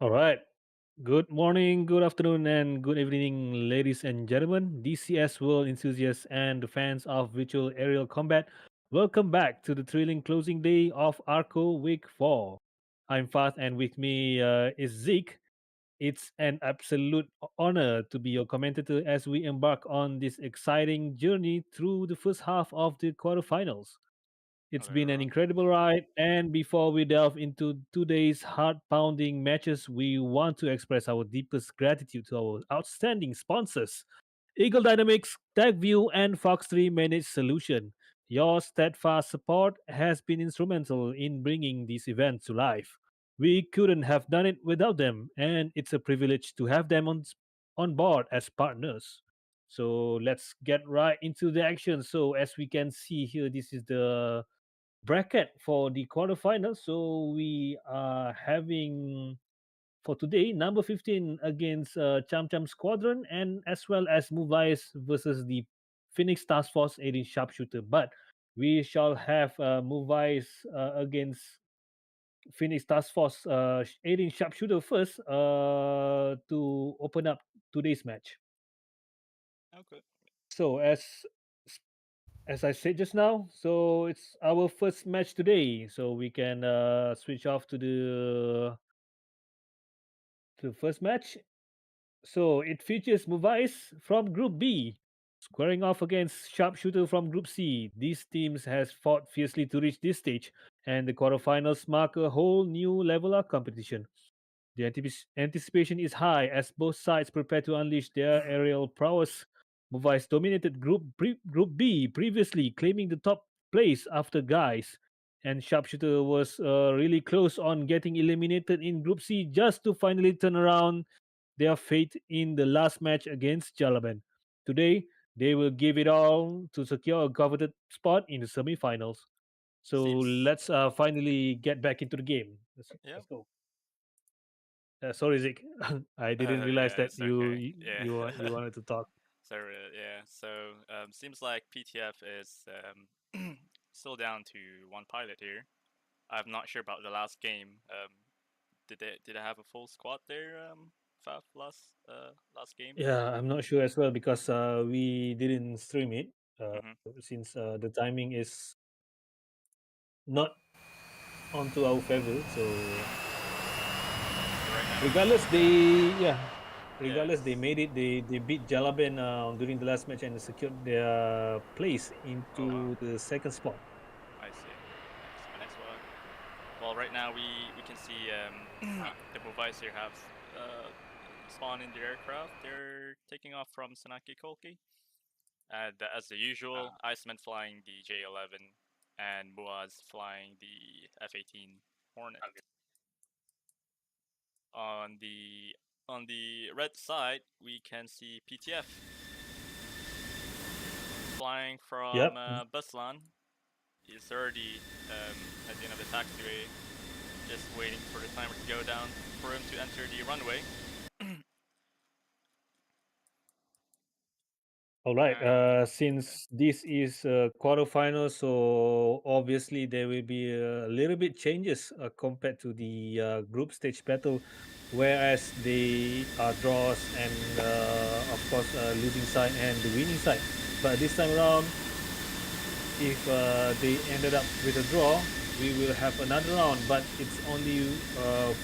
All right. Good morning, good afternoon, and good evening, ladies and gentlemen, DCS world enthusiasts and the fans of virtual aerial combat. Welcome back to the thrilling closing day of ARCCO Week 4. I'm Fast, and with me is Zeke. It's an absolute honor to be your commentator as we embark on this exciting journey through the first half of the quarterfinals. It's Hello, been an everyone. incredible ride, and before we delve into today's heart pounding matches, we want to express our deepest gratitude to our outstanding sponsors Eagle Dynamics, TagView, and Fox3 Managed Solution. Your steadfast support has been instrumental in bringing these events to life. We couldn't have done it without them, and it's a privilege to have them on board as partners. So let's get right into the action. So as we can see here, this is the bracket for the quarterfinals. So we are having for today number 15 against Cham Cham Squadron and as well as Muvais versus the Phoenix Task Force 18 Sharpshooter. But we shall have Muvais against Phoenix Task Force 18 Sharpshooter first to open up today's match. Okay. So as I said just now, so it's our first match today. So we can switch off to the first match. So it features Muvais from Group B, squaring off against Sharpshooter from Group C. These teams has fought fiercely to reach this stage, and the quarterfinals mark a whole new level of competition. The anticipation is high as both sides prepare to unleash their aerial prowess. Movice dominated Group B previously, claiming the top place after Guys, and Sharpshooter was really close on getting eliminated in Group C just to finally turn around their fate in the last match against Jalaban. Today, they will give it all to secure a coveted spot in the semifinals. So Seems. let's finally get back into the game. Let's, Yeah. let's go. Sorry, Zik. I didn't realize Yeah, that it's okay. you Yeah. you you wanted to talk. So yeah. Seems like PTF is still down to one pilot here. I'm not sure about the last game. Did I have a full squad there? Faf last game. Yeah, I'm not sure as well because we didn't stream it Mm-hmm. since the timing is not onto our favor. So So right now we regardless, yeah regardless they yes. made it. They beat Jalaben during the last match and secured their place Oh wow. into the second spot. I see. Nice. My next one. Well, right now we can see the Movies here have uh, spawned in the aircraft. They're taking off from Sanaki Kolki. As the usual, Iceman flying the J-11 and Muaz flying the F-18 Hornet. On the red side, we can see PTF flying from Yep. Buslan. He's already at the end of the taxiway, just waiting for the timer to go down for him to enter the runway. All right. And yeah, Since this is a quarterfinal, so obviously there will be a little bit changes compared to the group stage battle, whereas they are draws and of course losing side and the winning side. But this time around, if they ended up with a draw, we will have another round. But it's only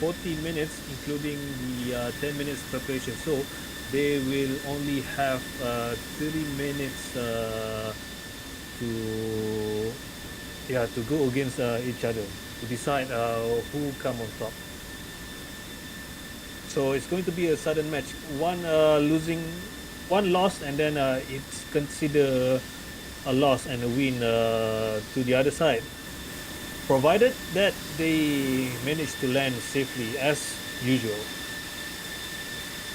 14 minutes, including the 10 minutes preparation. So they will only have 30 minutes to to go against each other to decide who come on top. So it's going to be a sudden match. One losing, one loss, and then it's considered a loss and a win to the other side, provided that they manage to land safely as usual.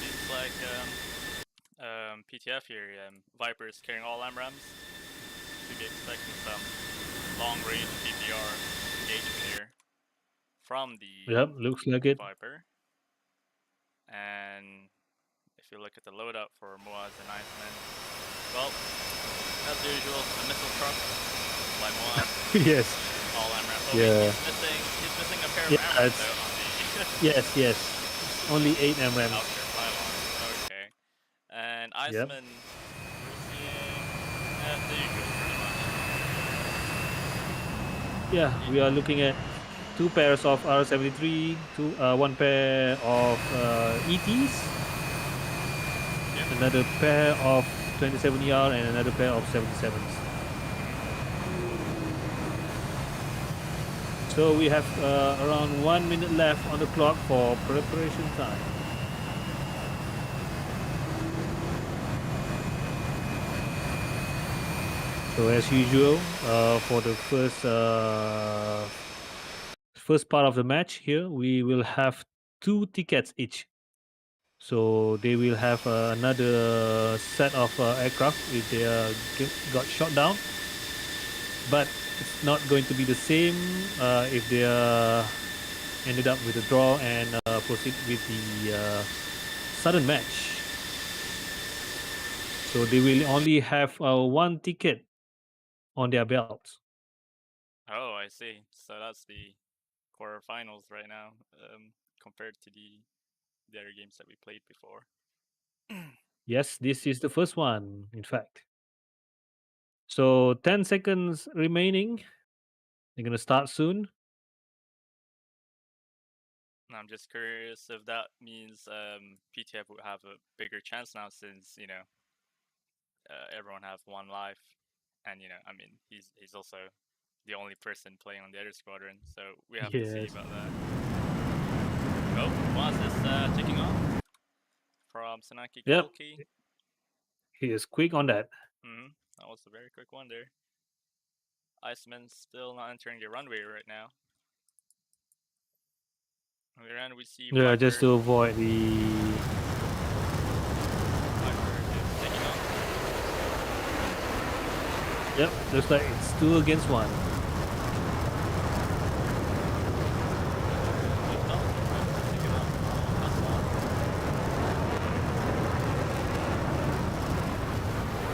seems like PTF here, Vipers carrying all AMRAMs. Should be expecting some long range PPR engagement here from the Yep, looks like it. Viper. And if you look at the loadout for Moaz and Iceman, well, as usual, a missile truck by Moaz, Yes. all AMRAM. Oh wait, Yeah. he's missing a pair of Yeah. AMRAM It's though on the yes. Yes. Only 8 MRAMs. Outer pylons. Okay. And Yep. Iceman, we're seeing the usual pretty much. Yeah, we are looking at two pairs of R73, one pair of ETs, Yep. another pair of 27ER, and another pair of 77s. So we have around 1 minute left on the clock for preparation time. So as usual, for the first part of the match here, we will have 2 tickets each. So they will have another set of aircraft if they got shot down, but it's not going to be the same if they ended up with a draw and proceed with the sudden match. So they will only have 1 ticket on their belts. Oh, I see. So that's the quarterfinals right now, compared to the other games that we played before. Yes, this is the first one, in fact. So 10 seconds remaining. They're going to start soon. I'm just curious if that means PTF would have a bigger chance now, since everyone have one life, and I mean he's also the only person playing on the other squadron, so we have to see Yes. about that. Oh, Moaz is taking off from Sanaki Yep. Kolki. He is quick on that. That was a very quick one there. Iceman's still not entering the runway right now. On the other end, we see Yeah, just Viper. to avoid the. Viper is taking off. Yep, looks like it's 2 against 1. Lift off. Taking off from Hassan.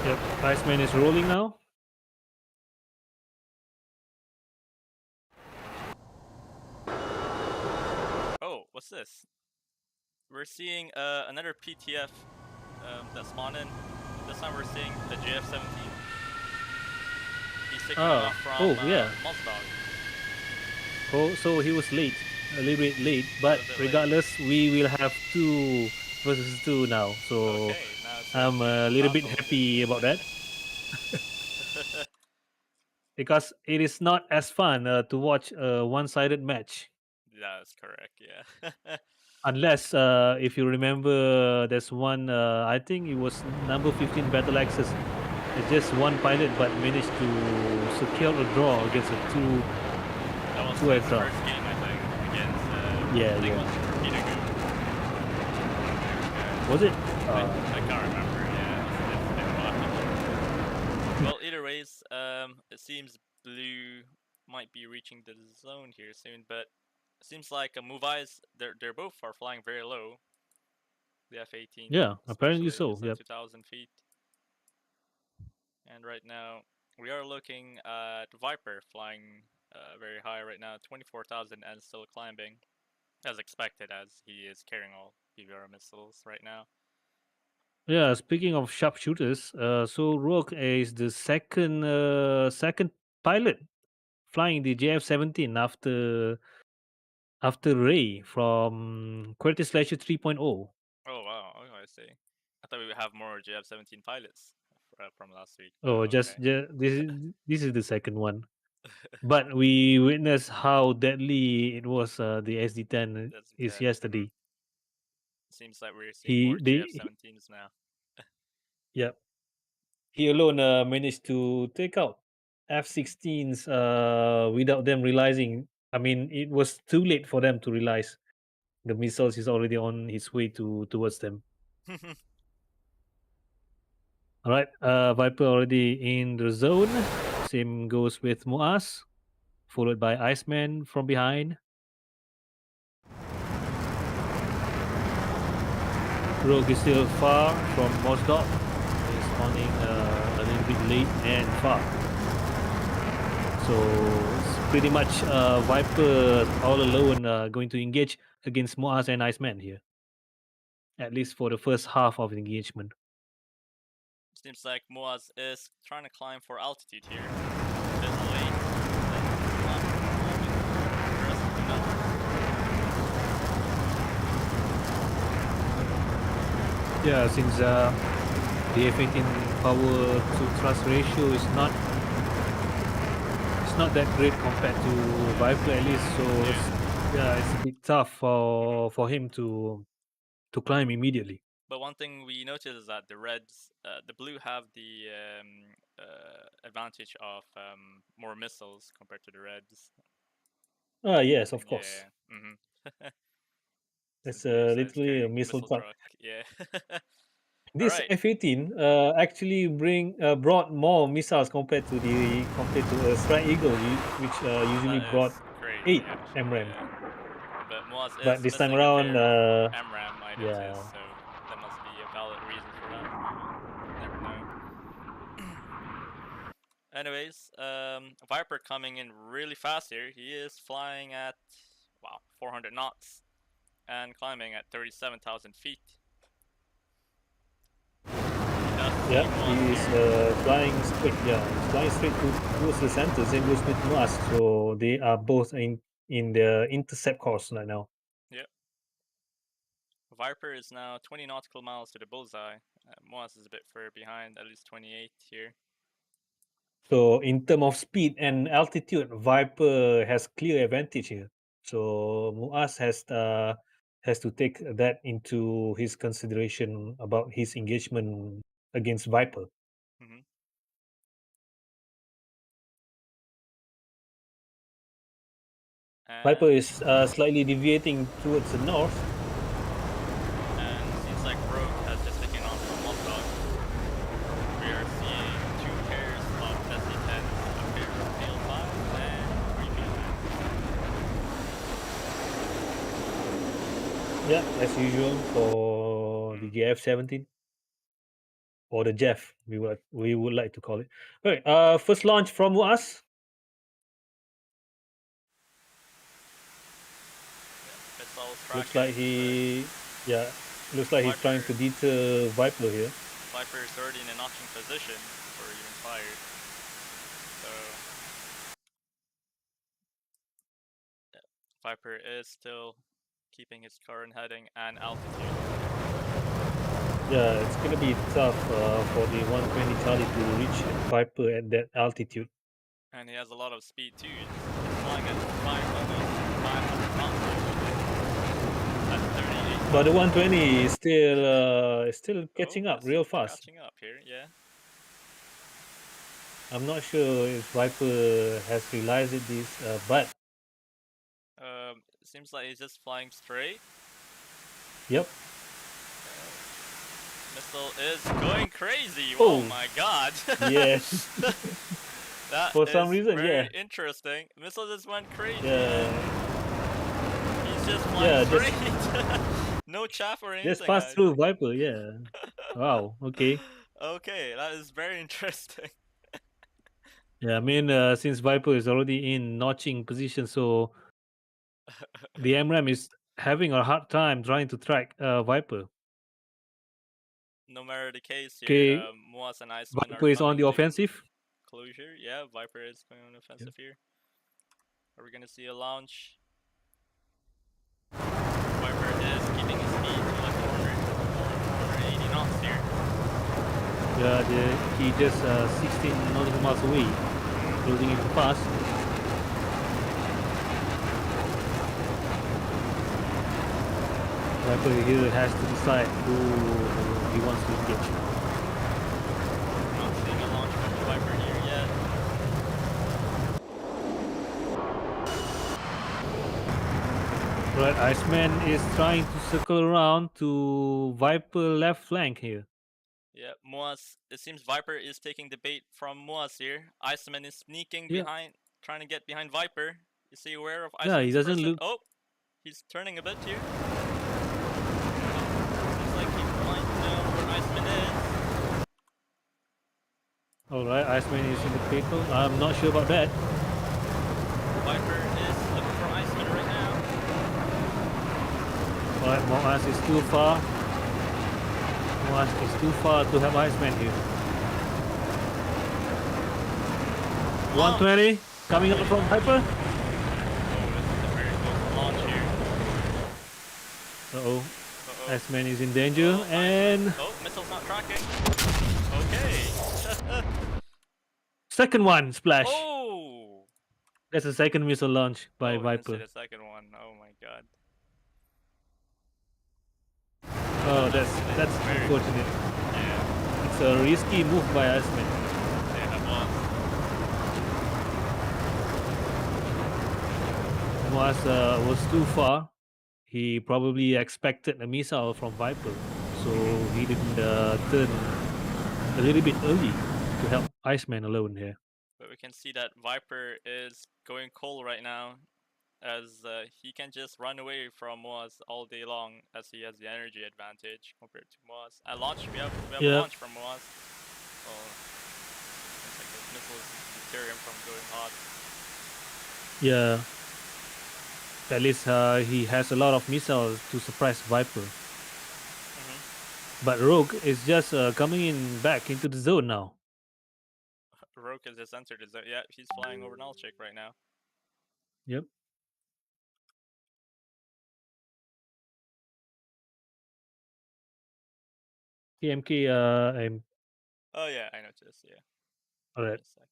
Yep, Iceman is rolling now. Oh, what's this? We're seeing another PTF that spawned in. This time we're seeing the JF-17. He's taking off from Yeah. Mozdog. Oh, so he was late, a little bit late. But A bit late. regardless, we will have 2 versus 2 now. So Okay, now it's a I'm a beautiful little bit battle. happy about that because it is not as fun to watch a one-sided match. That's correct, yeah. Unless, if you remember, there's one. I think it was number 15 Battle Axis. It's just one pilot, but managed to secure a draw against a two That was two his aircraft. first game, I think, against, Yeah, I think it yeah. was Torpedo Goo. Was it? I can't remember, yeah. It's been a while. Well, either ways, it seems Blue might be reaching the zone here soon, but it seems like Move Eyes, they're both are flying very low. The F-18, Yeah, apparently especially, so. is at Yep. 2,000 feet. And right now, we are looking at Viper flying very high right now, 24,000, and still climbing, as expected, as he is carrying all PVR missiles right now. Yeah. Speaking of sharpshooters, so Rogue is the second pilot flying the JF-17 after Ray from QWERTY Slasher 3.0. Oh wow, oh, I see. I thought we would have more JF-17 pilots from last week, but Oh, okay. this is the second one. But we witnessed how deadly it was. The SD-10 That's is 10. yesterday. Seems like we're seeing He more they JF-17s now. Yeah, he alone managed to take out F-16s without them realizing. I mean, it was too late for them to realize the missiles is already on his way towards them. All right, Viper already in the zone. Same goes with Muaz, followed by Iceman from behind. Rogue is still far from Mosdok. He's spawning a little bit late and far. So it's pretty much Viper all alone going to engage against Muaz and Iceman here. at least for the first half of the engagement. Seems like Muaz is trying to climb for altitude here. A bit late, but not climbing aggressive enough. Yeah, since the F-18 power to thrust ratio is not that great compared to Viper at least, so it's a bit tough for him to climb immediately. But one thing we noticed is that the Reds, the Blue have the advantage of more missiles compared to the Reds. Yes, of course. Yeah. It's Since they're literally a carrying missile missile truck. truck. Yeah. All This right. F-18 actually brought more missiles compared to a Strike Eagle, which usually That is brought crazy, 8 actually. MRAM. Yeah. But Moaz But is this time missing a around, pair of MRAM, I yeah, noticed, so that must be a valid reason for that. You never know. Anyways, Viper coming in really fast here. He is flying at, wow, 400 knots and climbing at 37,000 feet. He does see yeah, Moaz he is here. flying straight. Yeah, he's flying straight towards the center. Same goes with Musk. So they are both in the intercept course right now. Yep. Viper is now 20 nautical miles to the bullseye. Moaz is a bit further behind, at least 28 here. So in terms of speed and altitude, Viper has clear advantage here. So Muaz has to take that into his consideration about his engagement against Viper. Mm-hmm. Viper And is slightly deviating towards the north. seems like Rogue has just taken on from Mossog. We are seeing two pairs of SC-10s, a pair of PL5s, and three PL9s. Yeah, as usual for the JF-17 or the Jeff, we would like to call it. All right, first launch from Muaz. Yeah, missiles Looks tracking, like but yeah, looks like he's trying Viper to deter Viper here. Viper is already in a notching position before even fired. So yeah, Viper is still keeping his current heading and altitude. Yeah, it's gonna be tough for the 120 Charlie to reach Viper at that altitude. And he has a lot of speed too. He's flying at almost 500 knots actually. At 38 But the knots. 120 is still Oh, catching up it's real still fast. catching up here, yeah. I'm not sure if Viper has realized this, but Seems like he's just flying straight. yep. Missile is going crazy. Oh Oh, my god. yeah. That For some is reason, very yeah, interesting. Missile just went crazy and yeah, he's just flying yeah. straight. No chaff or Just anything, pass I through think. Viper. Yeah. Wow. Okay. Okay, that is very interesting. Yeah. I mean, since Viper is already in notching position, so the MRAM is having a hard time trying to track Viper. No matter the case here, Okay, Moaz and Iceman are Viper is on coming the to offensive. closure. Yeah, Viper is going on Yeah. offensive here. Are we gonna see a launch? Viper is keeping his speed to like 480 knots here. Yeah, he just 16 nautical miles away, closing in fast. Viper here has to decide who he wants to engage. Not seeing a launch from the Viper here yet. Right, Iceman is trying to circle around to Viper left flank here. Yeah, Moaz. It seems Viper is taking the bait from Moaz here. Iceman is sneaking Yeah, behind, trying to get behind Viper. Is he aware of yeah, he Iceman's doesn't person? look. Oh, he's turning a bit here. Seems like he might know where Iceman is. All right, Iceman is in the vehicle. I'm not sure about that. Viper is looking for Iceman right now. All right, Moaz is too far. Muaz is too far to have Iceman here. Launch! 120 coming out from Viper. Oh, this is a very close launch here. Uh-oh. Uh-oh. Iceman is in danger Oh, and Oh, missile's not tracking. Okay. second one splash. Oh! That's the second missile launch by Oh, we didn't see Viper. the second one. Oh my god. Oh, That's that's very... unfortunate. Yeah. It's a risky move by Iceman. Yeah, it was. Muaz was too far. He probably expected a missile from Viper, so he didn't turn a little bit early to help Iceman alone here. But we can see that Viper is going cold right now, as he can just run away from Moaz all day long, as he has the energy advantage compared to Moaz. At launch, we have a Yep. launch from Moaz. Oh, seems like those missiles deter him from going hot. Yeah. At least he has a lot of missiles to suppress Viper. But Rogue is just coming in back into the zone now. Roke has just entered his zone. Yeah, he's flying over Nalchik right now. Yep. TMK. Oh yeah, I noticed. Yeah. All Give right. me a sec.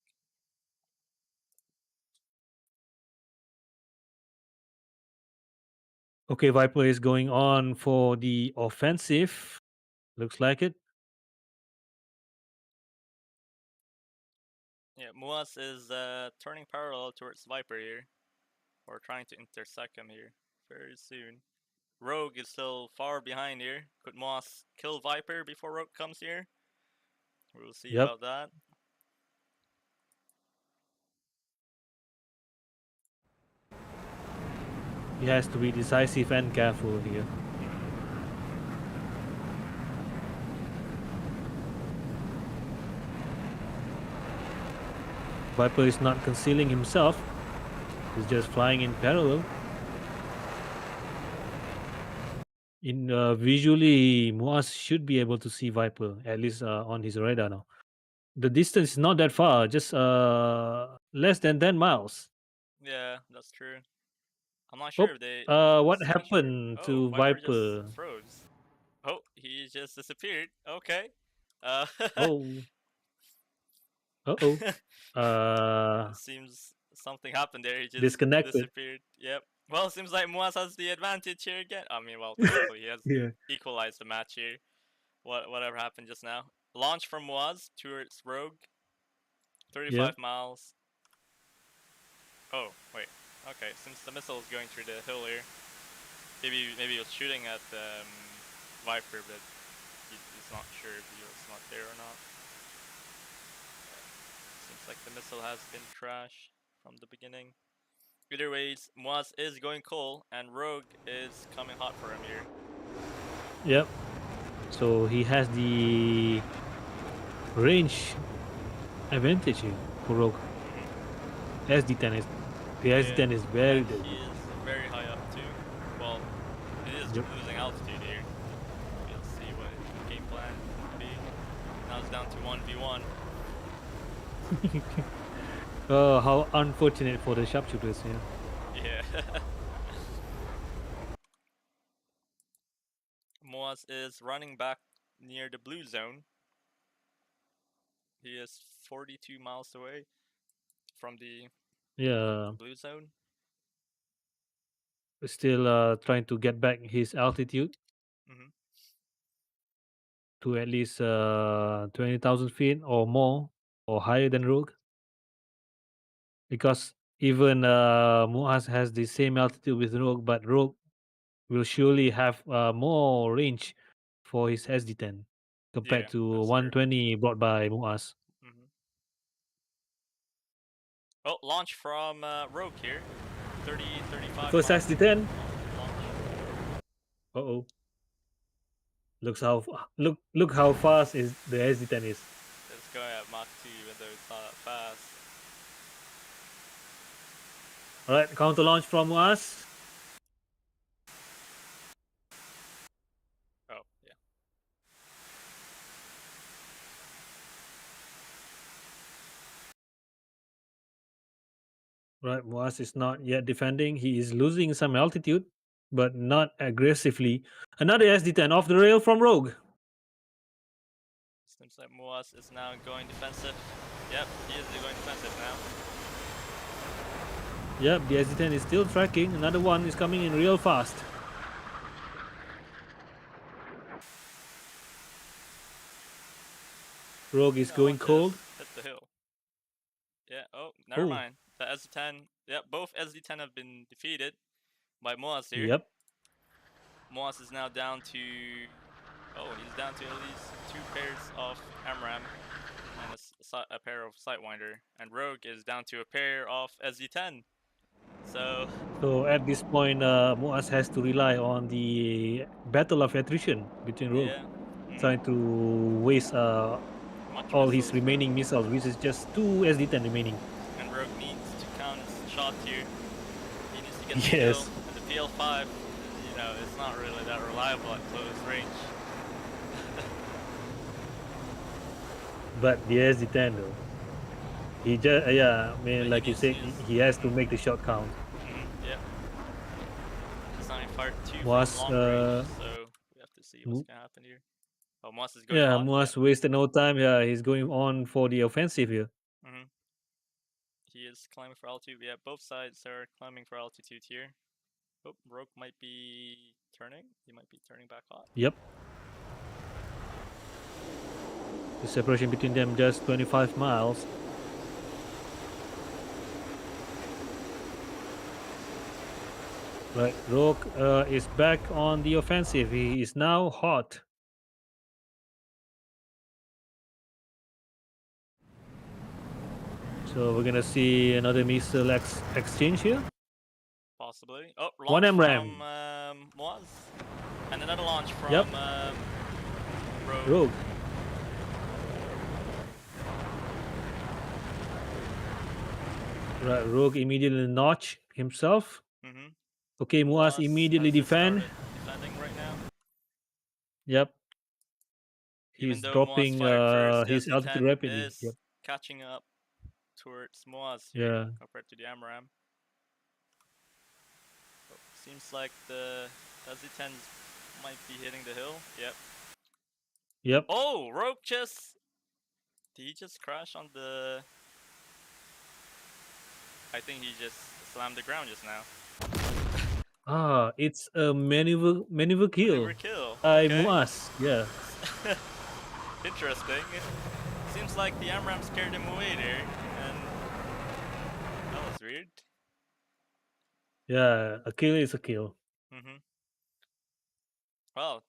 Okay, Viper is going on for the offensive. Looks like it. Yeah, Muas is turning parallel towards Viper here, or trying to intersect him here very soon. Rogue is still far behind here. Could Moss kill Viper before Rogue comes here? We'll see Yep. about that. He has to be decisive and careful here. Viper is not concealing himself. He's just flying in parallel. In visually, Muaz should be able to see Viper at least on his radar now. The distance is not that far, just less than 10 miles. Yeah, that's true. I'm not Oh, sure if they what see each other. happened Oh, to Viper just Viper? froze. Oh, he just disappeared. Okay. Uh, Oh, uh-oh. it seems something happened there. He just Disconnected. disappeared. Yep. Well, it seems like Muaz has the advantage here again. I mean, well, technically he has Yeah. equalized the match here. Whatever happened just now. Launch from Muaz towards Rogue. 35 Yep. miles. Oh, wait. Okay, since the missile is going through the hill here, maybe he was shooting at Viper, but he's not sure if he was not there or not. Seems like the missile has been trash from the beginning. Either ways, Moaz is going cold, and Rogue is coming hot for him here. Yep. So he has the range advantage here for Rogue. SD10 is the SD10 is very and deadly. he is very high up too. Well, he is Yep. losing altitude here. We'll see what his game plan will be. Now it's down to 1v1. Oh, how unfortunate for the sharpshooters here. Yeah. Moaz is running back near the blue zone. He is 42 miles away from the Yeah, blue zone. still trying to get back his altitude Mm-hmm. to at least 20,000 feet or more or higher than Rogue. Because even Muaz has the same altitude with Rogue, but Rogue will surely have more range for his SD10 compared Yeah, to that's true. 120 brought by Muaz. Mm-hmm. Oh, launch from Rogue here. 35 First miles SD10. launch. Uh-oh. Look how fast is the SD10 is. It's going at Mach 2 even though it's not that fast. All right, counter launch from us. Oh, yeah. Right, Moaz is not yet defending. He is losing some altitude, but not aggressively. Another SD10 off the rail from Rogue. Seems like Moas is now going defensive. Yep, he is going defensive now. Yep, the SD10 is still tracking. Another one is coming in real fast. Rogue is That one going cold. just hit the hill. Yeah, oh, never Oh, mind. The SD10, yeah, both SD10 have been defeated by Moas here. yep. Moas is now down to, oh, he's down to at least 2 pairs of AMRAM and a pair of Sightwinder. And Rogue is down to a pair of SD10. So, So at this point, Moaz has to rely on the battle of attrition between Rogue, yeah. trying to waste Much all his missiles from, remaining missiles, which is just two SD10 remaining. and Rogue needs to count his shot here. He needs to get the kill, Yes, and the PL5, you know, it's not really that reliable at close range. but the SD10 though, he just yeah, I mean, But he like you needs to said, use. he has to make the shot count. Yep. He's not fired 2 from Moaz, long range, so we have to see what's gonna happen here. Oh, Moss is going yeah, hot. Yep. Moaz wasted no time. Yeah, he's going on for the offensive here. hmm He is climbing for altitude. Yeah, both sides are climbing for altitude here. Oh, Rogue might be turning. He might be turning back hot. Yep. The separation between them just 25 miles. Right, Rogue is back on the offensive. He is now hot. So we're gonna see another missile exchange here. Possibly. Oh, One launch from MRAM. Moaz. And another launch Yep, from Rogue. Rogue. Right, Rogue immediately notch himself. Mm-hmm. Okay, Muaz Moaz immediately has just defend. started defending right now. Yep, Even he's though Moaz dropping fired first, his altitude SD10 rapidly. Yep. is catching up towards Moaz here Yeah. compared to the AMRAM. Seems like the SD10s might be hitting the hill. Yep. Yep. Oh, Rogue just... Did he just crash on the... I think he just slammed the ground just now. Ah, it's a maneuver kill Maneuver kill. by Okay. Muaz. Yeah. Interesting. It seems like the AMRAM scared him away there, and that was weird. Yeah, a kill is a kill. Mm-hmm. Well,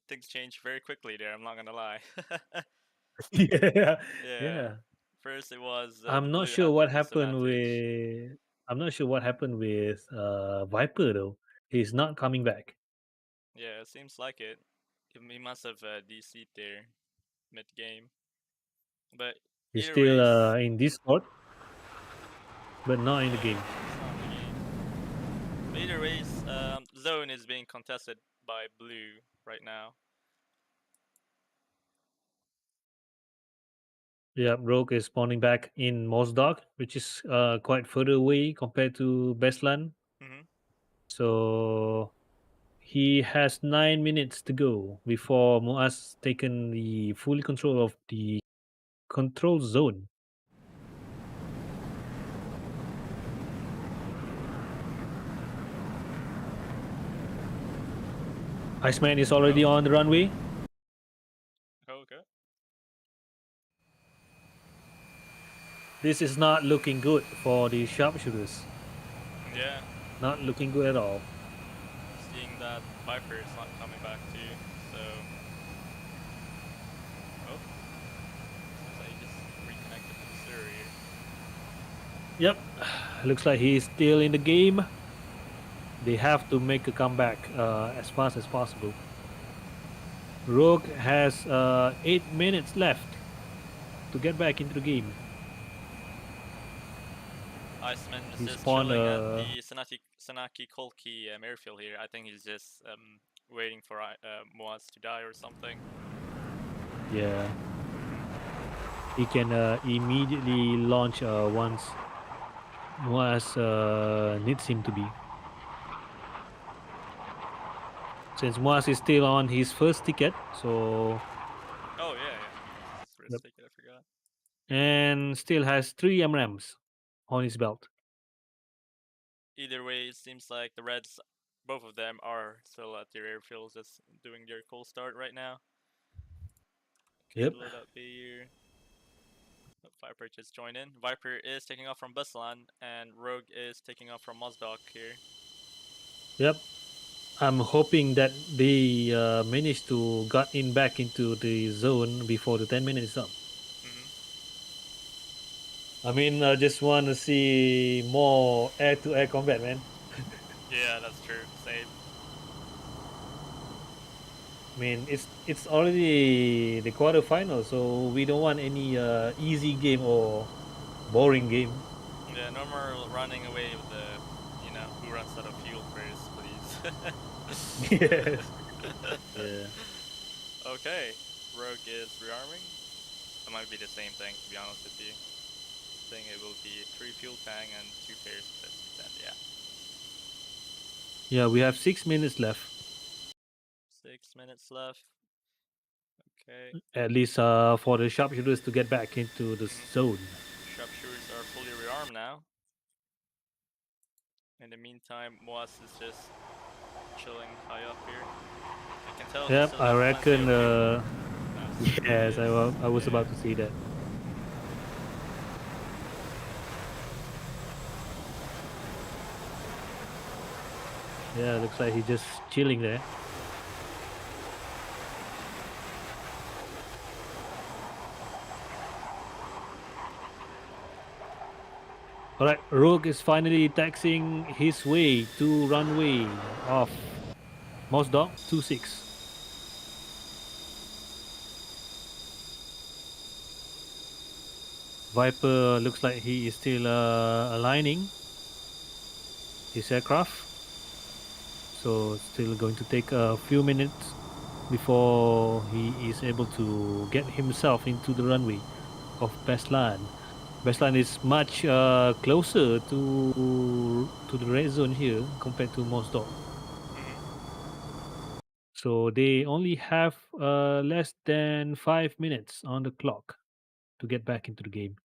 things changed very quickly there. I'm not gonna lie. Yeah. Yeah. Yeah. First it was the I'm not blue sure had the what happened disadvantage. with Viper though. He's not coming back. Yeah, it seems like it. He must have DC'd there mid game. But He's either still ways, in Discord, but not in the yeah, game. it's not in the game. But either ways, zone is being contested by blue right now. Yeah, Rogue is spawning back in Mosdog, which is quite further away compared to Bestland. Mm-hmm. So he has 9 minutes to go before Muaz taken the full control of the control zone. Iceman is already on the runway. Okay. This is not looking good for the sharpshooters. Yeah, Not looking good at all. seeing that Viper is not coming back too, so... Oh, seems like he just reconnected to the server here. Yep, looks like he is still in the game. They have to make a comeback as fast as possible. Rogue has 8 minutes left to get back into the game. Iceman is He just spawned chilling at the Sanaki Kolki airfield here. I think he's just waiting for Moaz to die or something. yeah. He can immediately launch once Moaz needs him to be. Since Moaz is still on his first ticket, so Oh yeah, yeah. It's first yep. ticket. I forgot. And still has 3 MRAMs on his belt. Either way, it seems like the Reds, both of them, are still at their airfields, just doing their cold start right now. Okay, Yep. load up here. Viper just joined in. Viper is taking off from Buslan, and Rogue is taking off from Mozdok here. Yep. I'm hoping that they manage to got in back into the zone before the 10 minutes is up. Hmm. I mean, I just want to see more air-to-air combat, man. Yeah, that's true. Same. I mean, it's already the quarterfinal, so we don't want any easy game or boring game. Yeah, no more running away with the, who runs out of fuel first, please. Yes. Yeah. Okay, Rogue is rearming. It might be the same thing, to be honest with you. I think it will be 3 fuel tank and 2 pairs of SC-10. Yeah, Yeah, we have 6 minutes left. 6 minutes left. Okay. At least for the sharpshooters to get back into the Mm-hmm. zone. Sharpshooters are fully rearmed now. In the meantime, Moas is just chilling high up here. I can tell he Yep, still I has plenty reckon. of fuel. That's true, he Yes, is. I was about Yeah. to say that. Yeah, looks like he's just chilling there. All right, Rogue is finally taxing his way to runway of Mouse Dog 26. Viper looks like he is still aligning his aircraft. So it's still going to take a few minutes before he is able to get himself into the runway of Bestland. Bestland is much closer to the red zone here compared to Mosdok. Mm-hmm. So they only have less than 5 minutes on the clock to get back into the game.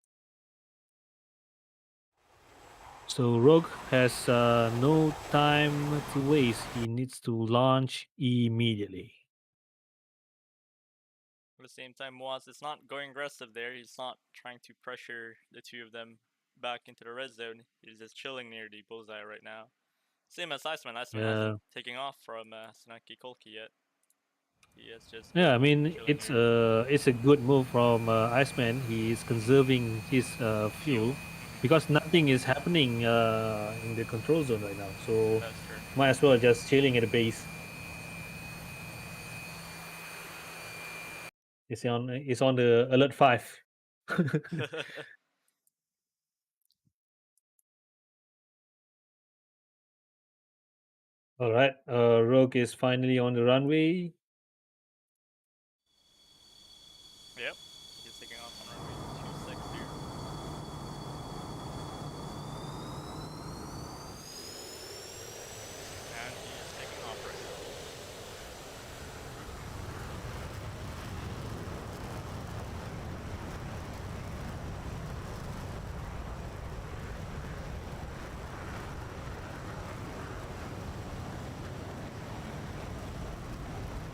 So Rogue has no time to waste. He needs to launch immediately. At the same time, Moaz is not going aggressive there. He's not trying to pressure the two of them back into the red zone. He's just chilling near the bullseye right now. Same as Iceman. Iceman Yeah, hasn't taken off from Sanaki Kolki yet. He has just yeah. I been mean, chilling near it's a good move from Iceman. He is conserving his fuel. fuel because nothing is happening in the control zone right now. So That's true. might as well just chilling at the base. It's on the alert 5. All right, Rogue is finally on the runway. Yep. He's taking off on runway 26 here. And he is taking off right now.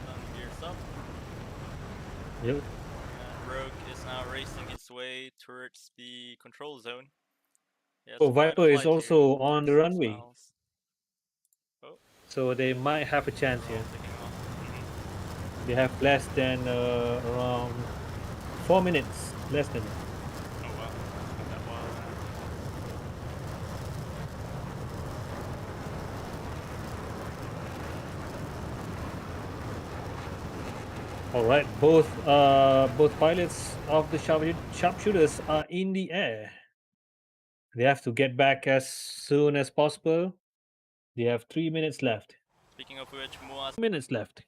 Landing gears up. Yep. And Rogue is now racing his way towards the control zone. He has Oh, quite a Viper is flight here. also on the 36 runway, miles. Oh, so they might have a chance they're here. all taking off. They have less than around 4 minutes. Less than that. Oh wow, it's not that wild now. All right, both pilots of the sharpshooters are in the air. They have to get back as soon as possible. They have 3 minutes left. Speaking of which, Muaz Minutes left.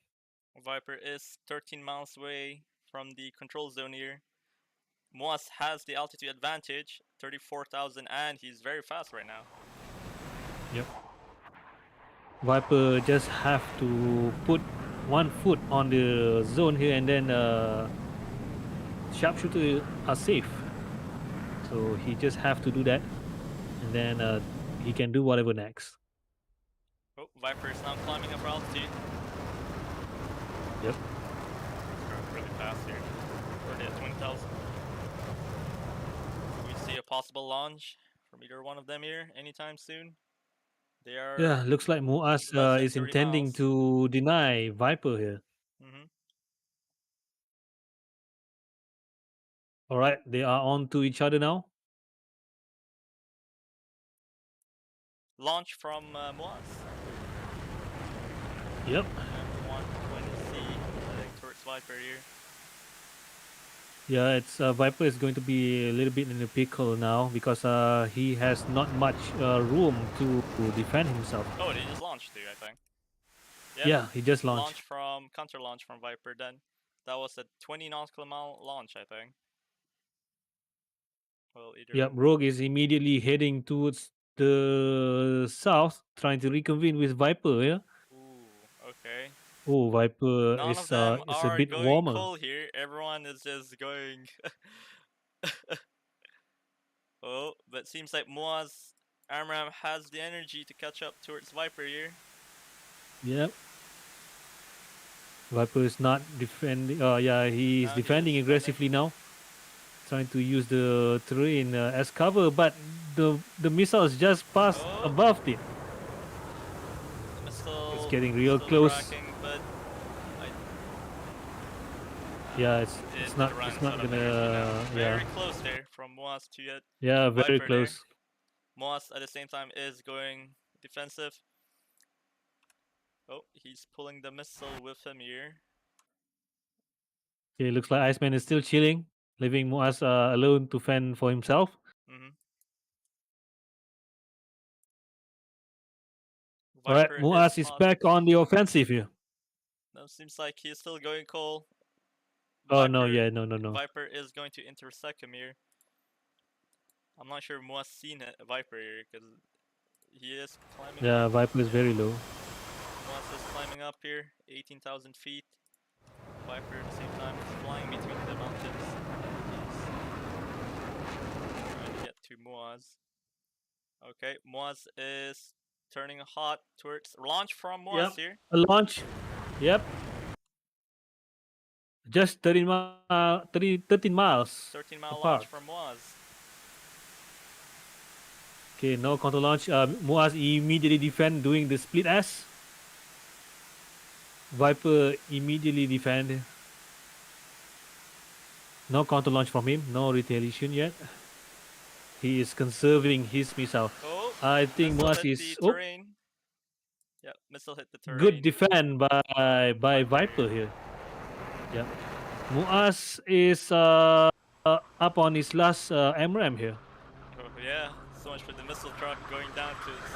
Viper is 13 miles away from the control zone here. Moas has the altitude advantage, 34,000, and he's very fast right now. Yep. Viper just have to put one foot on the zone here, and then sharpshooter are safe. So he just have to do that, and then he can do whatever next. Oh, Viper is now climbing up for altitude. Yep. He's going really fast here. Already at 20,000. We see a possible launch from either one of them here anytime soon. They Yeah, are looks like Muaz less than is 30 intending miles. to deny Viper here. Mm-hmm. All right, they are on to each other now. Launch from Moaz. Yep. M120C heading towards Viper here. Yeah, it's Viper is going to be a little bit in a pickle now because he has not much room to defend himself. Oh, they just launched too, I think. Yep. Yeah, he just launched. Counter launch from Viper then. That was a 20 nautical mile launch, I think. Well, either. Yep, Rogue is immediately heading towards the south, trying to reconvene with Viper. Yeah. Ooh, okay. Oh, Viper None of them is a are bit going warmer. cold here. Everyone is just going. Oh, but seems like Moaz Amram has the energy to catch up towards Viper here. Yep. Viper is not defending. Yeah, he is Now he is defending defending. aggressively now, trying to use the terrain as cover, but the missiles just passed Oh, above it. the It's missile getting real still close. tracking, but I, Yeah, it it's runs not out of energy now. gonna Very yeah close there from Moaz to get yeah very Viper there. close. Moaz at the same time is going defensive. Oh, he's pulling the missile with him here. Okay, looks like Iceman is still chilling, leaving Muaz alone to fend for himself. Mm-hmm. All right, Viper is Muaz is hot. back on the offensive here. Now seems like he's still going cold. Oh no, Viper yeah, no. Viper is going to intersect him here. I'm not sure Moa's seen it, Viper here because he is climbing up. Yeah, Viper is Yeah, very low. Moas is climbing up here, 18,000 feet. Viper at the same time is flying between the mountains. He's trying to get to Moaz. Okay, Moaz is turning hot towards launch from Moaz Yep, here. a launch. Yep, just 13 miles 13-mile launch apart. from Moaz. Okay, no counter launch. Muaz immediately defend doing the split S. Viper immediately defend. No counter launch from him. No retaliation yet. He is conserving his missile. Oh, I think missile Muaz hit the is terrain. Yeah, missile hit the good terrain. defend by Viper Viper here. here. Yeah, Muaz is up on his last MRAM here. Oh yeah, so much for the missile truck going down to its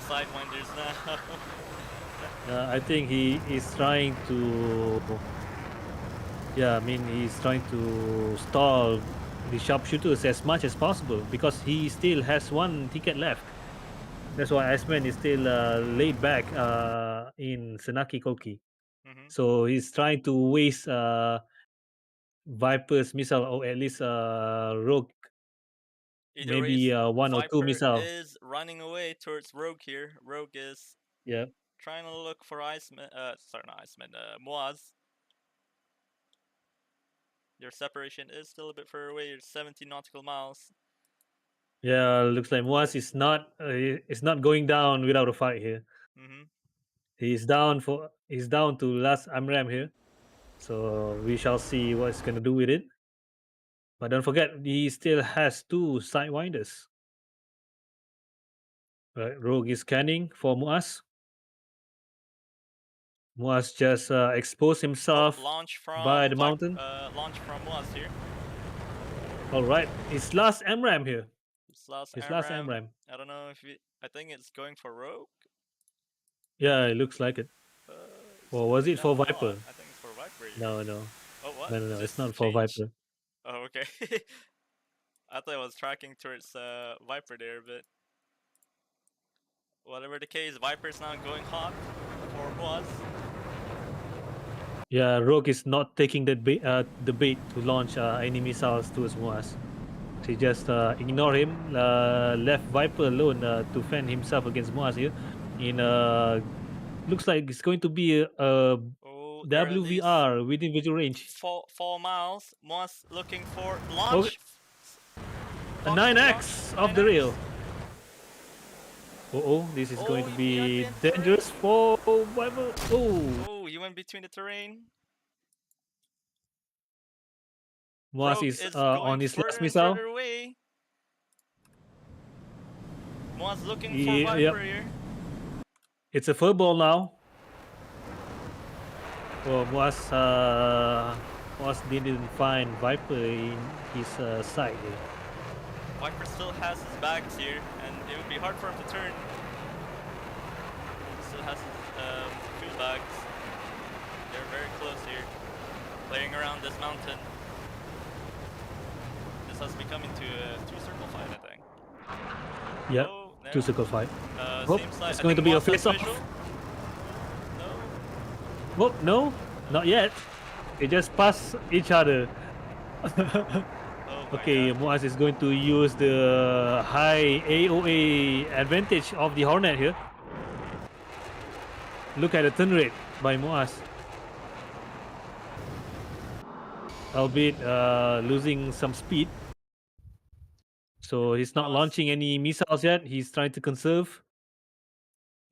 sidewinders now. I think he is trying to. Yeah, I mean he's trying to stall the sharpshooters as much as possible because he still has one ticket left. That's why Iceman is still laid back in Senaki Koki. Mm-hmm. So he's trying to waste Viper's missile or at least Rogue Either way, maybe one or two Viper missile. is running away towards Rogue here. Rogue is Yeah. trying to look for Iceman. Sorry, not Iceman. Moaz. Your separation is still a bit further away. You're 17 nautical miles. Yeah, looks like Moaz is not going down without a fight here. Mm-hmm. He's down to last Amram here. So we shall see what it's gonna do with it. But don't forget, he still has two sidewinders. Right, Rogue is scanning for Muaz. Muaz just exposed Oh, himself launch by from the mountain. launch from Moaz here. All right, his last MRAM here. It's last His last AMRAM. MRAM. I don't know if I think it's going for Rogue. Yeah, it looks like it. It's Or was going it down for a lot. Viper? I think it's for Viper here. No. Oh, what? No. It It's just not for changed. Viper. Oh, okay. I thought I was tracking towards Viper there, but whatever the case, Viper's now going hot for Moaz. Yeah, Rogue is not taking the bait to launch any missiles towards Moaz. He just ignore him, left Viper alone to fend himself against Moaz here. In looks like it's going to be a Oh, they're at least WVR within visual range. 4 miles. Moaz looking for Oh, launch. a Fox to launch. 9x off the 9x. rail. Oh, this is going Oh, to he might be be in the dangerous terrain. for Viper. Oh, Oh, he went between the terrain. Moaz Rogue is is going on his further last and missile. further away. Moaz looking for Yep, Viper here. it's a full ball now. Well, Moaz didn't find Viper in his side here. Viper still has his bags here, and it would be hard for him to turn. He still has his fuel bags. They're very close here, playing around this mountain. This has become into a two-circle fight, I think. Yep, Oh, no. two circle fight. Seems like It's I going think to be a Moaz has face off. visual. No. Oh, no, not yet. They just pass each other. Oh my Okay, god. Moaz is going to use the high AOA advantage of the Hornet here. Look at the turn rate by Moaz. Albeit losing some speed. So he's not Moaz, launching any missiles yet. He's trying to conserve.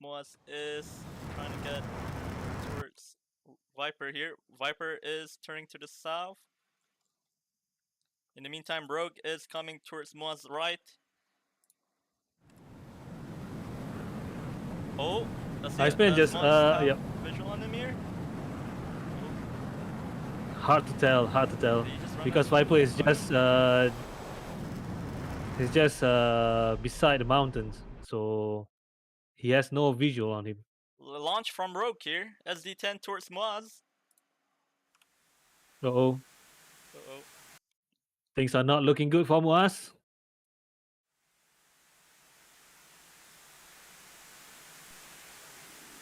Moaz is trying to get towards Viper here. Viper is turning to the south. In the meantime, Rogue is coming towards Moaz's right. Oh, let's see. Iceman Does just Moaz have yep. visual on him here? Hard to tell. Hard to tell Did he just run because into Viper the is fire? just beside the mountains, so he has no visual on him. Launch from Rogue here. SD10 towards Moaz. Uh-oh. Uh-oh. Things are not looking good for Moaz.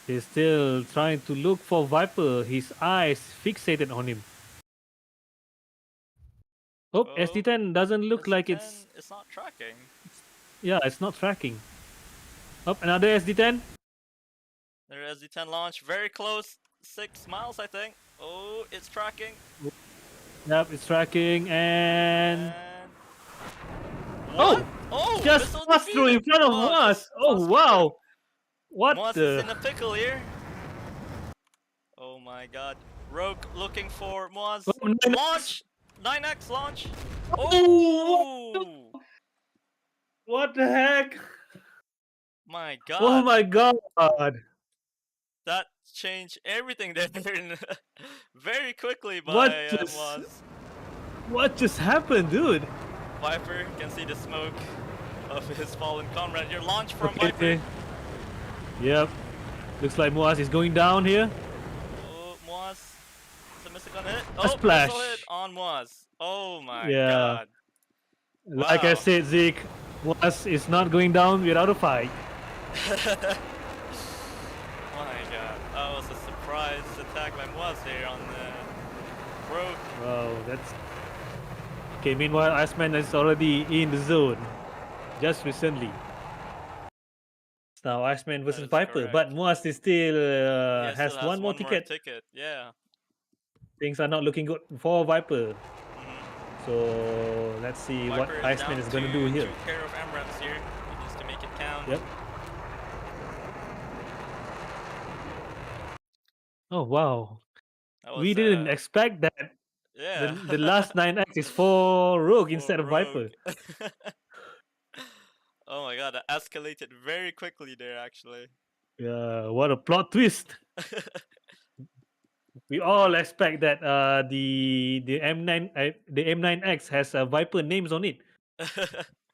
He's still trying to look for Viper. His eyes fixated on him. Oh, Oh, SD10 doesn't look like SD10 is not tracking. yeah, it's not tracking. Oh, another SD10. There SD10 launch. Very close. 6 miles, I think. Oh, it's tracking. Yep, it's tracking and What? oh, Oh, just missile passed through in defeated. front of Oh, Moaz. just Oh passed through him. wow, what Moaz is the? in a pickle here. Oh my god. Rogue looking for Moaz. Oh, 9x. Launch! 9x launch! Oh, Oh! what the heck? My Oh god. my god. That changed everything there very quickly What by just Moaz. what just happened, dude? Viper can see the smoke of his fallen comrade. Your launch from Okay. Viper. Yep. Looks like Moaz is going down here. Oh, Moaz. Is a missile gonna hit? A Oh, splash. missile hit on Moaz. Oh my Yeah. god. Like I Wow. said, Zeke, Moaz is not going down without a fight. My god. That was a surprise attack by Moaz here on the Rogue. Wow, that's okay. Meanwhile, Iceman is already in the zone just recently. It's now Iceman versus That is Viper, correct. but Moaz is still He has still has one more one more ticket. ticket. Yeah. Things are not looking good for Viper. Mhm. So let's see what Viper is Iceman down is going to to do here. 2 pair of MRAPs here. He needs to make it count. Yep. Oh wow, That was we didn't expect that. yeah. The last 9x is for Rogue For instead of Rogue. Viper. Oh my god, that escalated very quickly there actually. Yeah, what a plot twist. We all expect that the M9X has Viper names on it,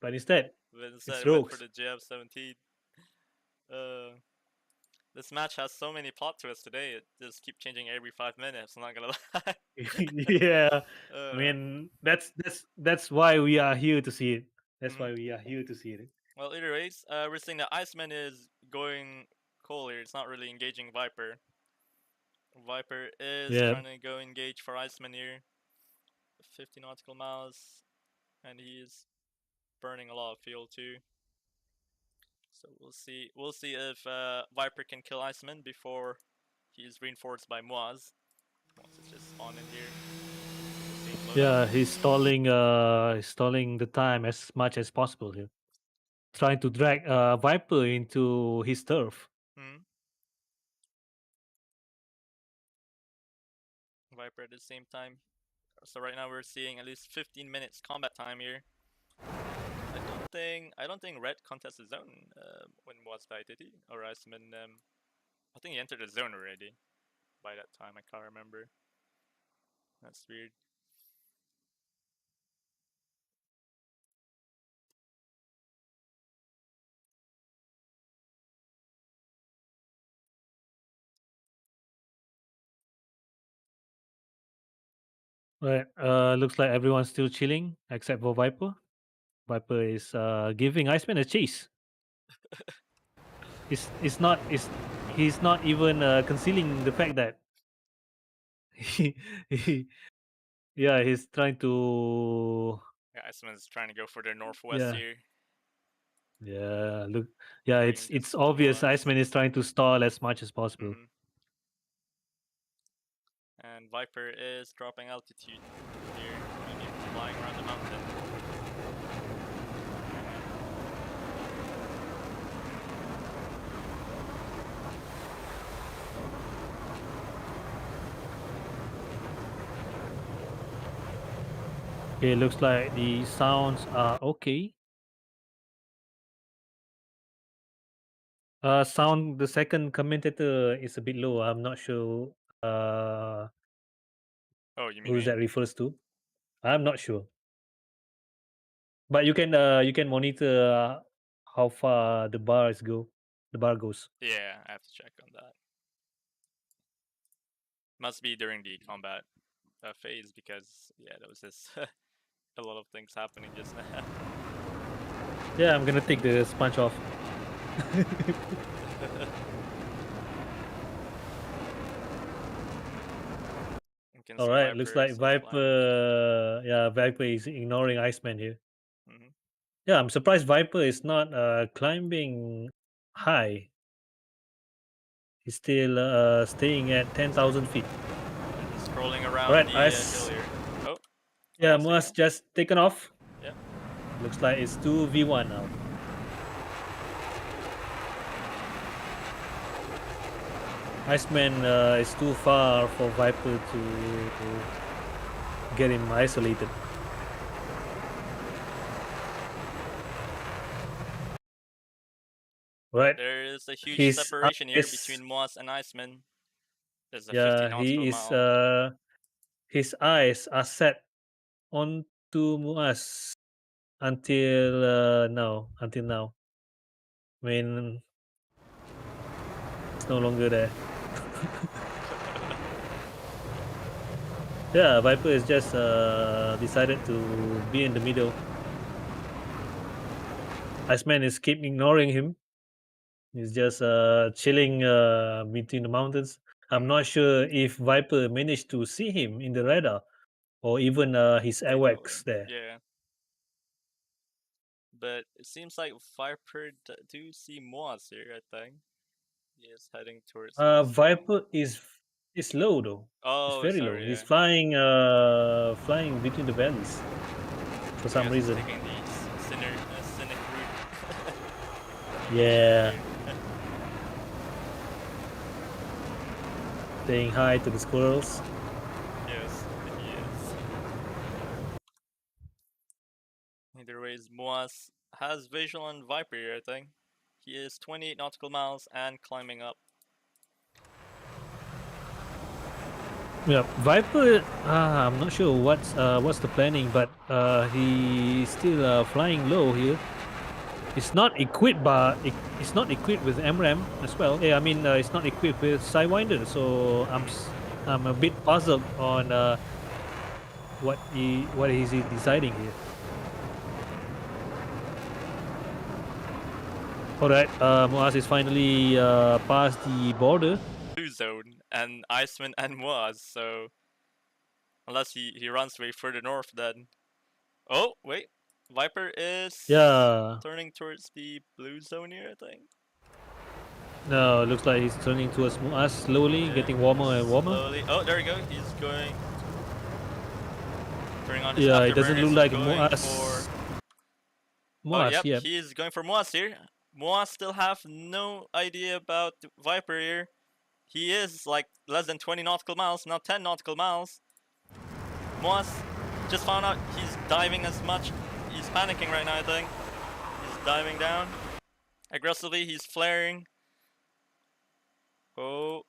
but instead But instead it's it went for Rogues. the JF-17. Uh, This match has so many plot twists today. It just keep changing every 5 minutes. I'm not gonna lie. Yeah, I uh, mean that's why we are here to see it. That's mhm. why we are here to see it. Well, either ways, we're seeing that Iceman is going cool here. It's not really engaging Viper. Viper is Yeah, trying to go engage for Iceman here. 50 nautical miles, and he is burning a lot of fuel too. So we'll see. We'll see if Viper can kill Iceman before he is reinforced by Moaz. Moaz is just spawned in here. We'll see him load up. yeah, he's stalling the time as much as possible here, trying to drag Viper into his turf. Hmm. Viper at the same time. So right now we're seeing at least 15 minutes combat time here. I don't think Red contested the zone when Moaz died, did he? Or Iceman? I think he entered the zone already by that time. I can't remember. That's weird. Right. Looks like everyone's still chilling except for Viper. Viper is giving Iceman a chase. It's not it's he's not even concealing the fact that he, he yeah, he's trying to Yeah, Iceman's trying to go for the northwest yeah here, yeah look yeah bring it's this obvious Moaz. Iceman is trying to stall as much as possible. Hmm. And Viper is dropping altitude here, maybe flying around the mountain. Okay, looks like the sounds are okay. Sound the second commentator is a bit low. I'm not sure uh Oh, you mean who me? that refers to. I'm not sure. But you can monitor how far the bar goes. Yeah, I have to check on that. Must be during the combat phase because yeah, there was this a lot of things happening just now. Yeah, I'm gonna take the sponge off. You can All see right, looks Viper like still flying. Viper is ignoring Iceman here. Hmm. Yeah, I'm surprised Viper is not climbing high. He's still staying at 10,000 feet. And he's scrolling All around right, the hill here. Oh, yeah, Moaz taken Moas off. just taken off. Yeah. Looks like it's 2v1 now. Iceman is too far for Viper to get him isolated. Right, There is a huge his separation here eyes, between Moaz and Iceman. There's a 50 yeah, nautical mile. his eyes are set onto Muaz until now. I mean, it's no longer there. Yeah, Viper is just decided to be in the middle. Iceman is keep ignoring him. He's just chilling between the mountains. I'm Hmm. not sure if Viper managed to see him in the radar or even his Radar. airwax there. Yeah. But it seems like Viper do see Moaz here, I think. He is heading towards Moaz. Viper is low though. It's Oh, very low. sorry, He's yeah. flying between the valleys for I some guess he's reason. taking the scenic route. Engaging Yeah, here. saying hi to the squirrels. Yes, he is. Either ways, Moaz has visual on Viper here, I think. He is 28 nautical miles and climbing up. Yeah, Viper. I'm not sure what's the planning, but he's still flying low here. It's not equipped, but it's not equipped with MRAM as well. Yeah, I mean, it's not equipped with Sidewinder, so I'm a bit puzzled on what is he deciding here. All right, Moaz is finally past the border. Blue zone and Iceman and Moaz, so unless he runs way further north then. Oh, wait. Viper is Yeah, turning towards the blue zone here, I think. no, looks like he's turning towards Moaz slowly, Yeah, getting warmer and warmer. slowly. Oh, there we go. He's going. Turning on his Yeah, it doesn't look afterburners, like going for. Oh, Moaz. yep, Yep. he is going for Moaz here. Moaz still have no idea about Viper here. He is like less than 20 nautical miles, now 10 nautical miles. Moaz just found out he's diving as much. He's panicking right now, I think. He's diving down. Aggressively, he's flaring. Oh.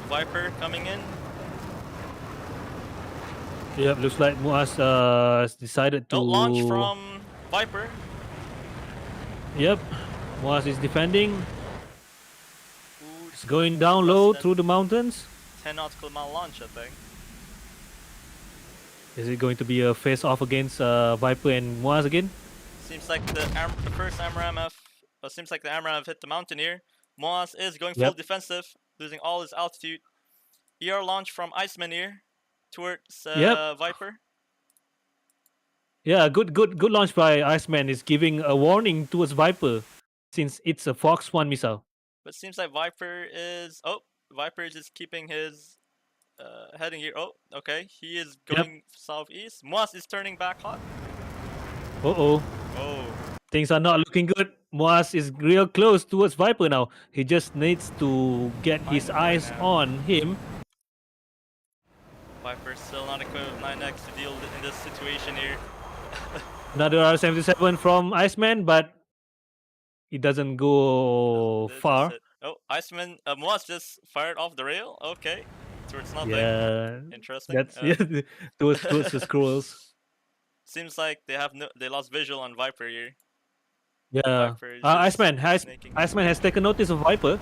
Viper coming in. Yep, looks like Moaz has decided to No launch from Viper. Yep, Moaz is defending. Ooh, It's going down low through the mountains. 10 nautical mile launch, I think. Is it going to be a face-off against Viper and Moaz again? Seems like the first AMRAM have. Seems like the AMRAM have hit the mountain here. Moaz is going full Yep. defensive, losing all his altitude. ER launch from Iceman here towards Yep. Viper. Yeah, good launch by Iceman. Is giving a warning towards Viper since it's a Fox 1 missile. But seems like Viper is. Oh, Viper is just keeping his heading here. Oh, okay. He is going southeast. Moaz is turning back hot. Uh-oh. Oh. Things are not looking good. Moaz is real close towards Viper now. He just needs to get his Find him right eyes now. on him. Viper's still not equipped with 9X to deal in this situation here. Another R77 from Iceman, but it doesn't go far. Oh, Iceman, Moaz just fired off the rail. Okay, towards nothing. Yeah, Interesting. that's towards the squirrels. Seems like they lost visual on Viper here. Yeah, Viper is Iceman has taken notice of Viper.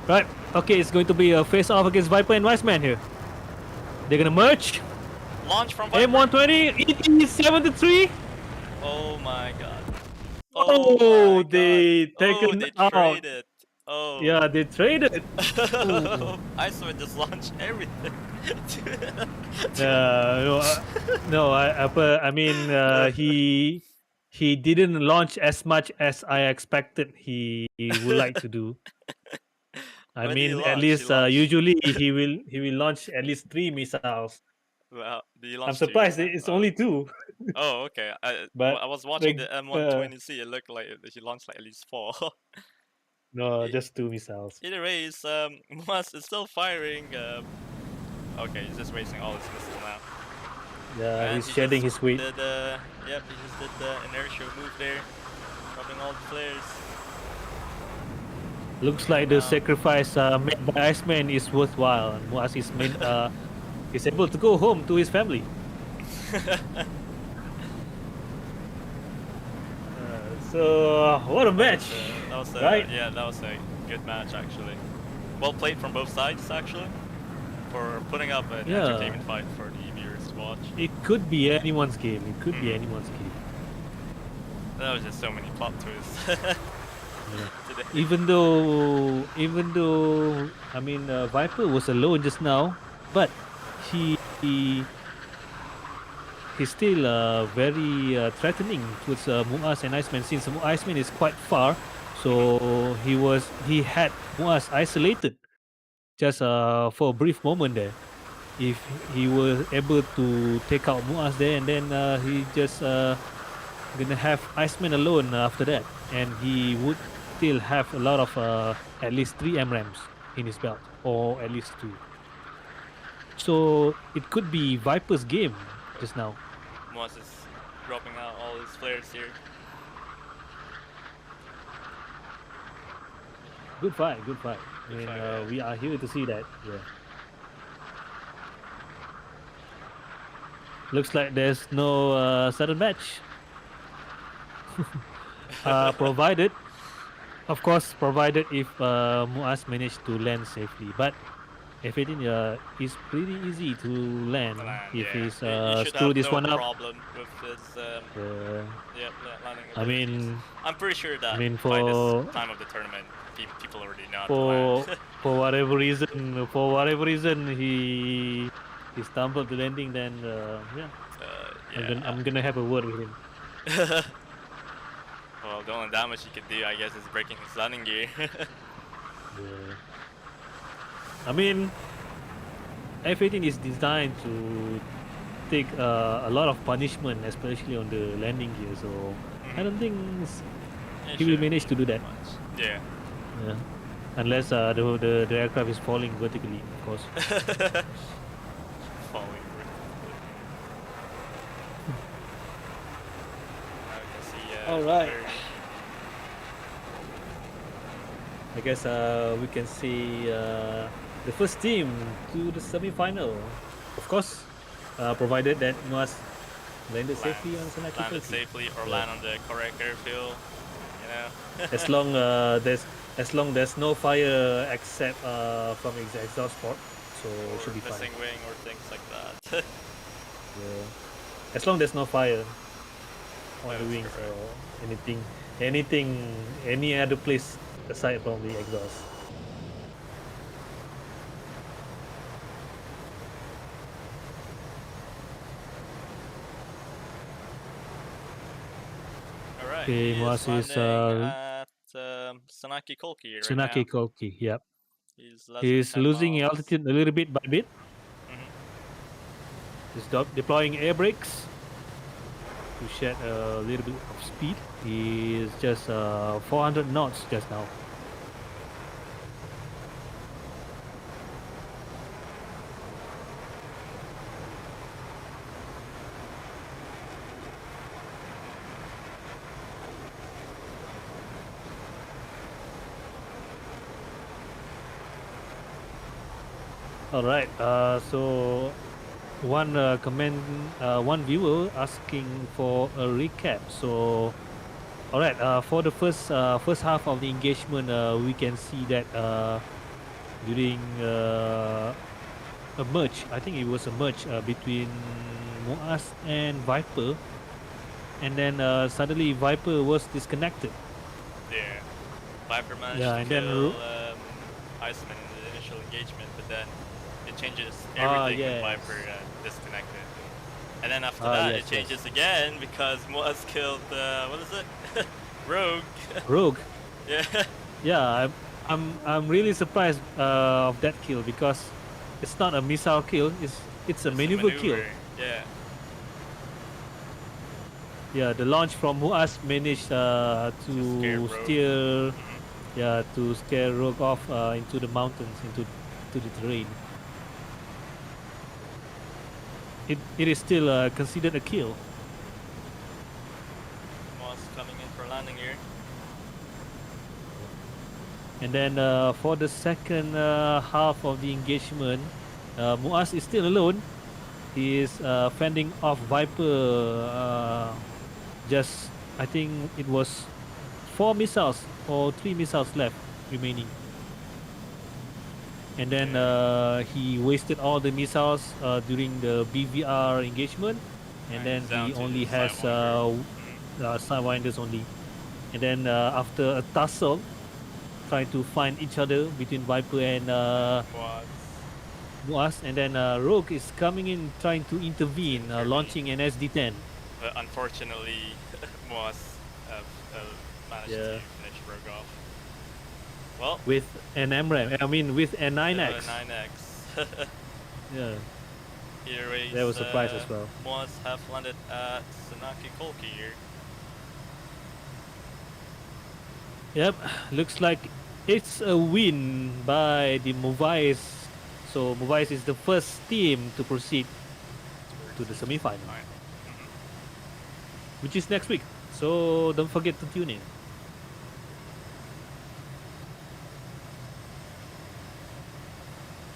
Right, okay, it's going to be a face-off against Viper and Iceman here. They're gonna merge. Launch from Viper. M120, ET73. Oh my god. Oh, my they god. taken they out. traded. Oh. Yeah, they traded. Iceman just launched everything. I mean, he didn't launch as much as I expected he would like to do. I When did he mean, at launch? least usually he will launch at least 3 missiles. Well, did he I'm launch surprised two? it's only 2. Oh, okay. But I was watching like, the M120C. It looked like he launched like at least 4. No, just 2 missiles. Either way, Moaz is still firing. Okay, he's just wasting all his missiles now. Yeah, And he's shedding his weight. Yep, he just did the inertia move there, dropping all the flares. Looks like the sacrifice made by Iceman is worthwhile. And Moaz is able to go home to his family. So what a match! That was right? Yeah, that was a good match actually. Well played from both sides actually, for putting up an entertainment fight for the viewers to watch. It could be anyone's game. It could be anyone's game. There was just so many plot twists. Today. Even though I mean Viper was alone just now, but he's still very threatening towards Muaz and Iceman, since Iceman is quite far. So he had Muaz isolated just for a brief moment there. If he was able to take out Muaz there, and then he just gonna have Iceman alone after that, and he would still have a lot of at least 3 MRAMs in his belt, or at least 2. So it could be Viper's game just now. Moaz is dropping out all his flares here. Good fight. I mean, we are here to see that. Yeah. Looks like there's no sudden match. Provided, of course, provided if Muaz managed to land safely. But F18 is pretty easy to The land land, if yeah. he's You should screw have this no one up. problem with his Yeah, yep, landing I abilities. mean, I'm pretty sure I that mean by this for time of the tournament, people already know how to land. for for whatever reason, he stumbled the landing. Then yeah, Yeah. I'm gonna have a word with him. Well, the only damage he could do, I guess, is breaking his landing gear. Yeah, I mean F18 is designed to take a lot of punishment, especially on the landing gear. So I Mhm. don't think It he will shouldn't manage be to do that. much. Yeah. Yeah. Unless the aircraft is falling vertically, of course. Falling vertically. Now we can see All right. very. I guess we can see the first team to the semi-final. Of course, provided that Noah's landed safely on Senaki Landed Koki. safely or Yeah. land on the correct airfield. You know. As long there's no fire except from his exhaust port, so it Or should be fine. missing wing or things like that. Yeah. As long there's no fire on That the is wings correct. or anything, any other place aside from the exhaust. All right, Okay, he is Moas is landing at Sanaki Kolki right now. Tsunaki Koki. Yep. He's less than He's 10 losing miles. altitude a little bit by bit. Mhm. He's deploying air brakes to shed a little bit of speed. He's just 400 knots just now. All right. So one viewer asking for a recap. So, all right. For the first half of the engagement, we can see that during a merge, I think it was a merge between Muaz and Viper, and then suddenly Viper was disconnected. Yeah. Viper managed Yeah, to and then kill Iceman in the initial engagement, but then it changes everything when Viper yes, disconnected. And then after that, it yes, yes. changes again because Moaz killed, what is it? Rogue. Rogue. Yeah. Yeah, I'm really surprised of that kill because it's not a missile kill. It's a It's a maneuver kill. maneuver. Yeah. Yeah, the launch from Muaz managed To scare to Rogue. steer, Mhm. yeah, to scare Rogue off into the mountains, to the terrain. It is still considered a kill. Moaz coming in for landing here. And then for the second half of the engagement, Muaz is still alone. He is fending off Viper. Just I think it was 4 missiles or 3 missiles left remaining. And then Yeah. he wasted all the missiles during the BVR engagement, and Alright, then he's down he to only has Sidewinder. Mhm. sidewinders only. And then after a tussle, trying to find each other between Viper and Moaz Muaz, and then Rogue is coming in trying to to intervene, intervene. launching an SD-10. But unfortunately, Moaz managed to Yeah, finish Rogue off. Well, with an MRAM. I mean, with a with 9X. a 9X. Yeah, Either ways, that was a surprise as well. Moaz have landed at Sanaki Kolki here. Yep, looks like it's a win by the Movice. So Movice is the first team to proceed to the semi-final, Final. Mhm. which is next week. So don't forget to tune in.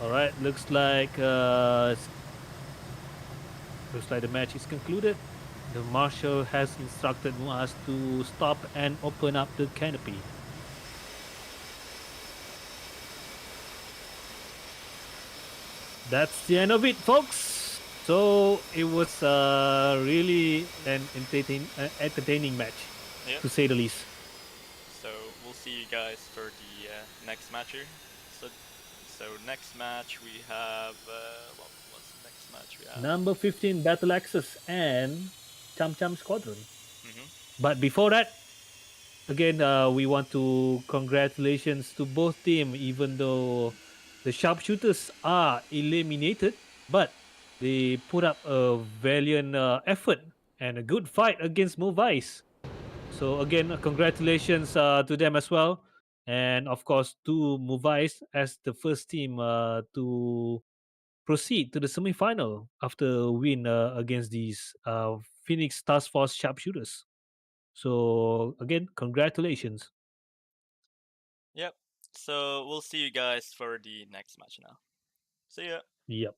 All right, looks like the match is concluded. The marshal has instructed us to stop and open up the canopy. That's the end of it, folks. So it was really an entertaining match, Yep. to say the least. So we'll see you guys for the next match here. So next match we have what's the next match we have? Number 15, Battle Axis and Cham Cham Squadron. Hmm. But before that, again, we want to congratulations to both team, even though the sharpshooters are eliminated, but they put up a valiant effort and a good fight against Movice. So again, congratulations to them as well, and of course to Movice as the first team to proceed to the semi-final after a win against these Phoenix Task Force sharpshooters. So again, congratulations. Yep. So we'll see you guys for the next match now. See ya. Yep.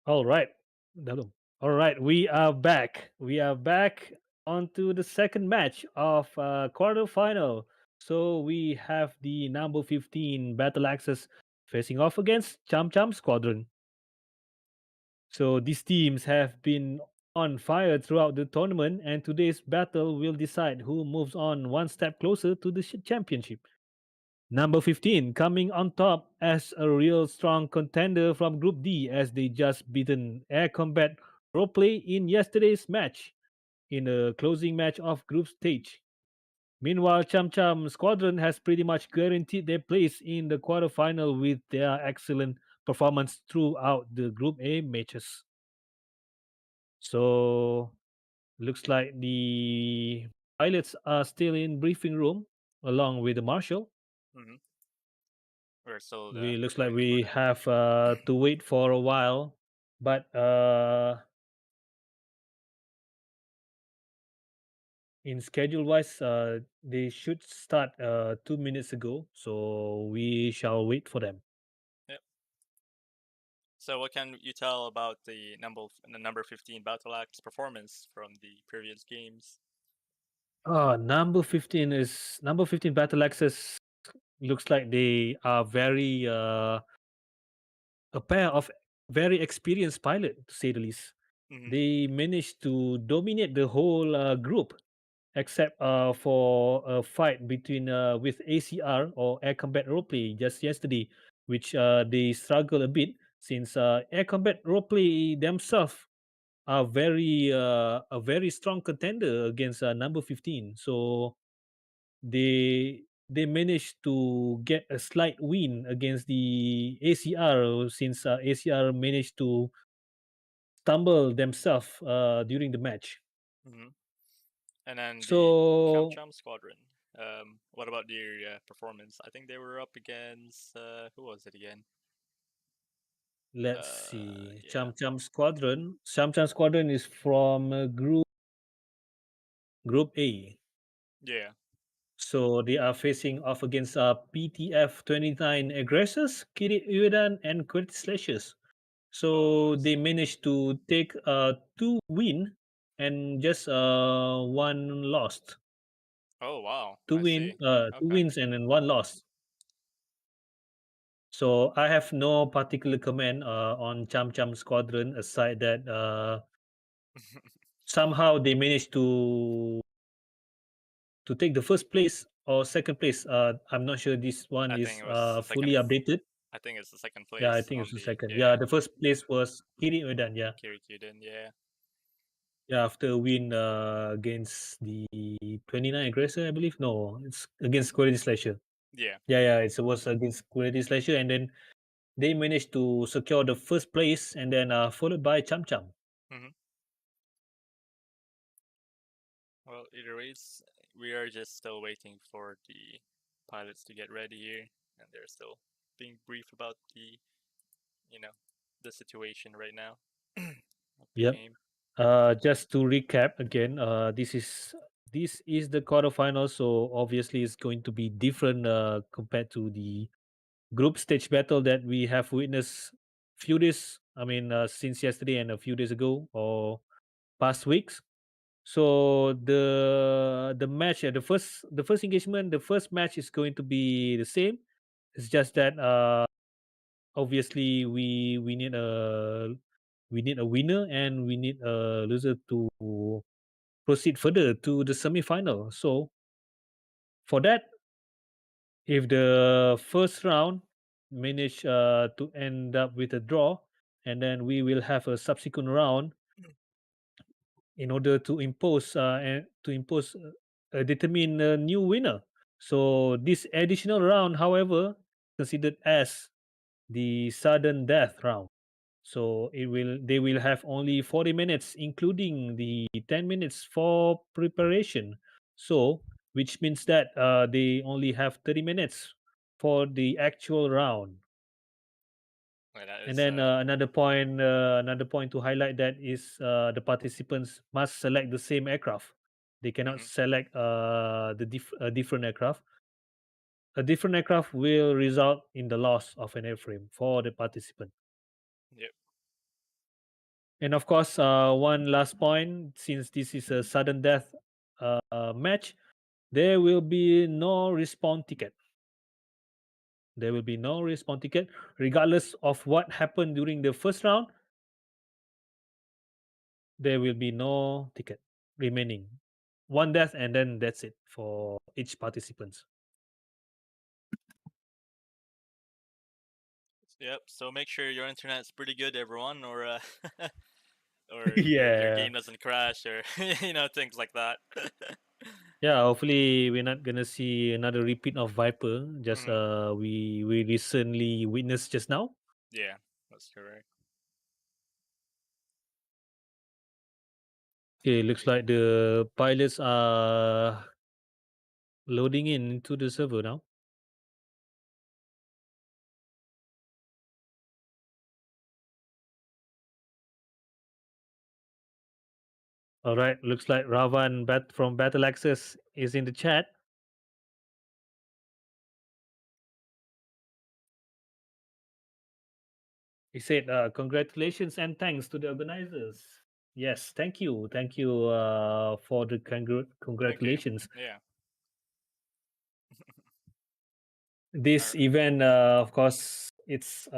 All right. Dalam. All right. We are back. We are back onto the second match of quarterfinal. So we have the number 15 Battle Axis facing off against Cham Cham Squadron. So these teams have been on fire throughout the tournament, and today's battle will decide who moves on one step closer to the championship. Number 15 coming on top as a real strong contender from Group D as they just beaten Air Combat Roleplay in yesterday's match in the closing match of group stage. Meanwhile, Cham Cham Squadron has pretty much guaranteed their place in the quarterfinal with their excellent performance throughout the Group A matches. So looks like the pilots are still in briefing room along with the marshal. Hmm. We're still We looks like waiting for we them. have to wait for a while, but in schedule wise, they should start 2 minutes ago, so we shall wait for them. Yep. So, what can you tell about the number 15 Battle Axe performance from the previous games? Number 15 Battle Axes looks like they are very a pair of very experienced pilot to say the least. Hmm. They managed to dominate the whole group except for a fight between with ACR or Air Combat Roleplay just yesterday, which they struggle a bit since Air Combat Roleplay themselves are a very strong contender against number 15. So they managed to get a slight win against the ACR since ACR managed to stumble themselves during the match. Hmm. And then the Chum So Chum Squadron. What about their performance? I think they were up against who was it again? let's see. Yeah, Cham Cham Squadron is from Group A. yeah. So they are facing off against PTF 29 aggressors, Kirit Uedan, and Quit Slashers. Oh, So I they see. managed to take two win and just one lost. Oh, wow. I see. Two Okay. wins and then one loss. So I have no particular comment on Cham Cham Squadron aside that somehow they managed to take the first place or second place. I'm not sure this one I think is it was fully updated. I think it's the second Yeah, I place think it's on the the second. yeah Yeah, the first place was Kiri Udan. Yeah, Kirikuden. Yeah, yeah. After a win against the 29 aggressor, I believe. No, it's against Quality Slasher. yeah. Yeah, it was against Quality Slasher, and then they managed to secure the first place, and then followed by Cham Cham. Hmm. Well, either ways, we are just still waiting for the pilots to get ready here, and they're still being brief about you know the situation right now of the Yep. game. Just to recap again, this is the quarterfinal, so obviously it's going to be different compared to the group stage battle that we have witnessed few days. I mean, since yesterday and a few days ago or past weeks. So the match, the first engagement, the first match is going to be the same. It's just that obviously we need a winner and we need a loser to proceed further to the semi-final. So for that, if the first round manage to end up with a draw, and then we will have a subsequent round in order to impose determine a new winner. So this additional round, however, considered as the sudden death round. So they will have only 40 minutes, including the 10 minutes for preparation. So which means that they only have 30 minutes for the actual round. And that And is then another point to highlight that is the participants must select the same aircraft. They cannot mhm, select a different aircraft. A different aircraft will result in the loss of an airframe for the participant. yep. And of course, one last point, since this is a sudden death match, there will be no respawn ticket. There will be no respawn ticket, regardless of what happened during the first round. There will be no ticket remaining. One death, and then that's it for each participants. Yep. So make sure your internet's pretty good, everyone, or or your Yeah, game doesn't crash, or things like that. yeah. Hopefully, we're not gonna see another repeat of Viper. Just Hmm. we recently witnessed just now. Yeah, that's correct. Okay, looks like the pilots are loading in into the server now. All right, looks like Ravan from Battle Access is in the chat. He said, "Congratulations and thanks to the organizers." Yes, thank you for the Thank you. congratulations. Yeah. This Alright. event, of course, it's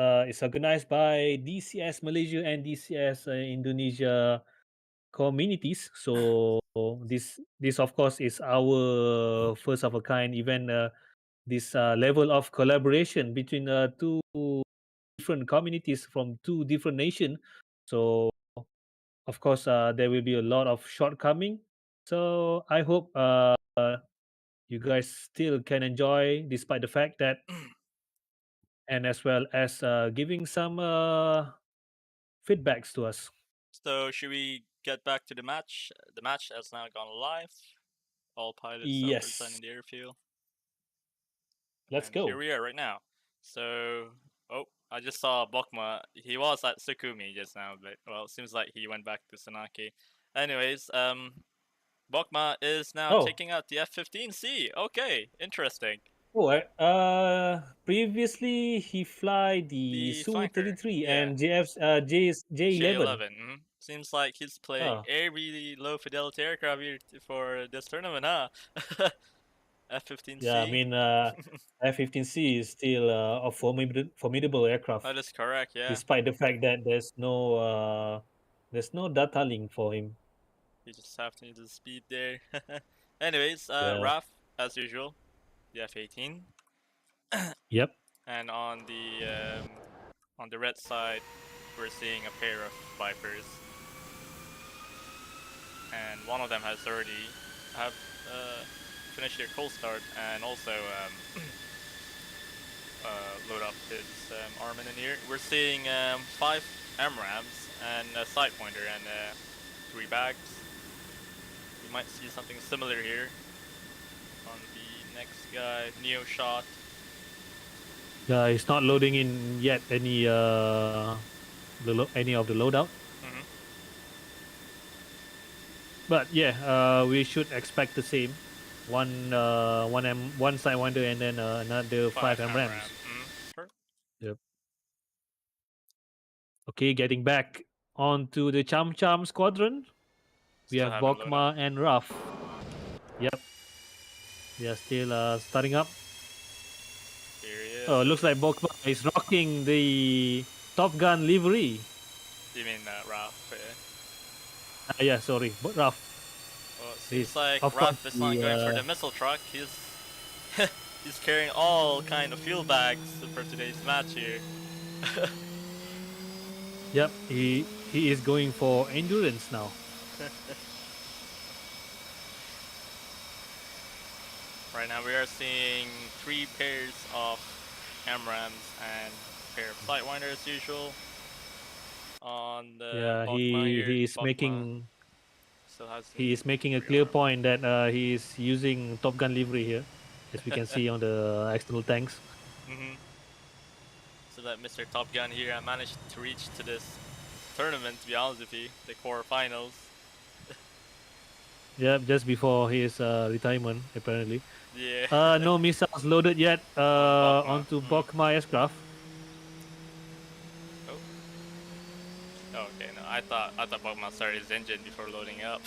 organized by DCS Malaysia and DCS Indonesia communities. So this of course is our first of a kind event. This level of collaboration between two different communities from two different nations. So of course, there will be a lot of shortcoming. So I hope you guys still can enjoy despite the fact that, and as well as giving some feedbacks to us. So should we get back to the match? The match has now gone live. All pilots are present Yes, in the airfield, let's and here go. we are right now. So, oh, I just saw Bokma. He was at Sukumi just now, but well, it seems like he went back to Sanaki. Anyways, Bokma is now Oh, taking out the F-15C. Okay, interesting. oh, previously he fly the The Su flanker, 33 yeah, and J11. J11. Seems like he's playing Oh, a really low fidelity aircraft here for this tournament, huh? yeah, I F-15C. mean, F-15C is still a formidable aircraft, That is correct, yeah. despite the fact that there's no data link for him. You just have to need the speed there. Anyways, Yeah. Raf, as usual, the F-18. Yep. And on the red side, we're seeing a pair of Vipers. And one of them has already have finished their cold start and also load up his armament in here. We're seeing 5 MRAMs and a side pointer and 3 bags. We might see something similar here on the next guy, Neo Shot. Yeah, it's not loading in yet any of the loadout. Mm-hmm. But yeah, we should expect the same. One sidewinder and then another 5 five MRAM. MRAMs. Sure. Yep. Okay, getting back onto the Cham Cham squadron. We Still have haven't load up. Bokma and Raf. Yep, they are still starting up. Here he is. Oh, looks like Bokma is rocking the Top Gun livery. You mean Raf? Yeah. Yeah, sorry, but Raf. Well, it seems This, like of course, Raf is not the going for the missile truck. He's he's carrying all kind of fuel bags for today's match here. yep, he is going for endurance now. Right now we are seeing 3 pairs of MRAMs and a pair of Sidewinder as usual. On the Yeah, Bokma here, Bokma still has he the is making a clear rearm. point that he is using Top Gun livery here, as we can see on the external tanks. Mm-hmm. So that Mr. Top Gun here managed to reach to this tournament, to be honest with you, the quarterfinals. Yeah, just before his retirement, apparently. Yeah, No missiles loaded yet on Bokma. onto Mm-hmm. Bokma aircraft. Oh. Oh, okay. No, I thought Bokma started his engine before loading up.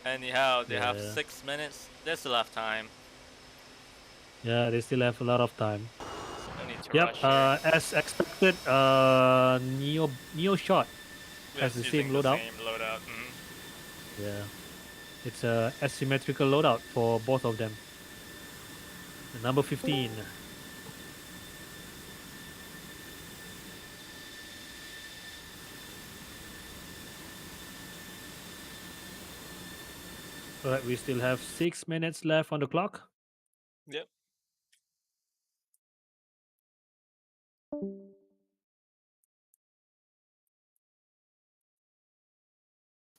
Anyhow, they have Yeah, 6 minutes. They still have time, yeah, they still have a lot of time. so no need to Yep, rush here. as expected, Neo Shot has Just the same using the loadout. same loadout. Mm-hmm. Yeah, it's a asymmetrical loadout for both of them. The number 15. All right, we still have 6 minutes left on the clock. Yep.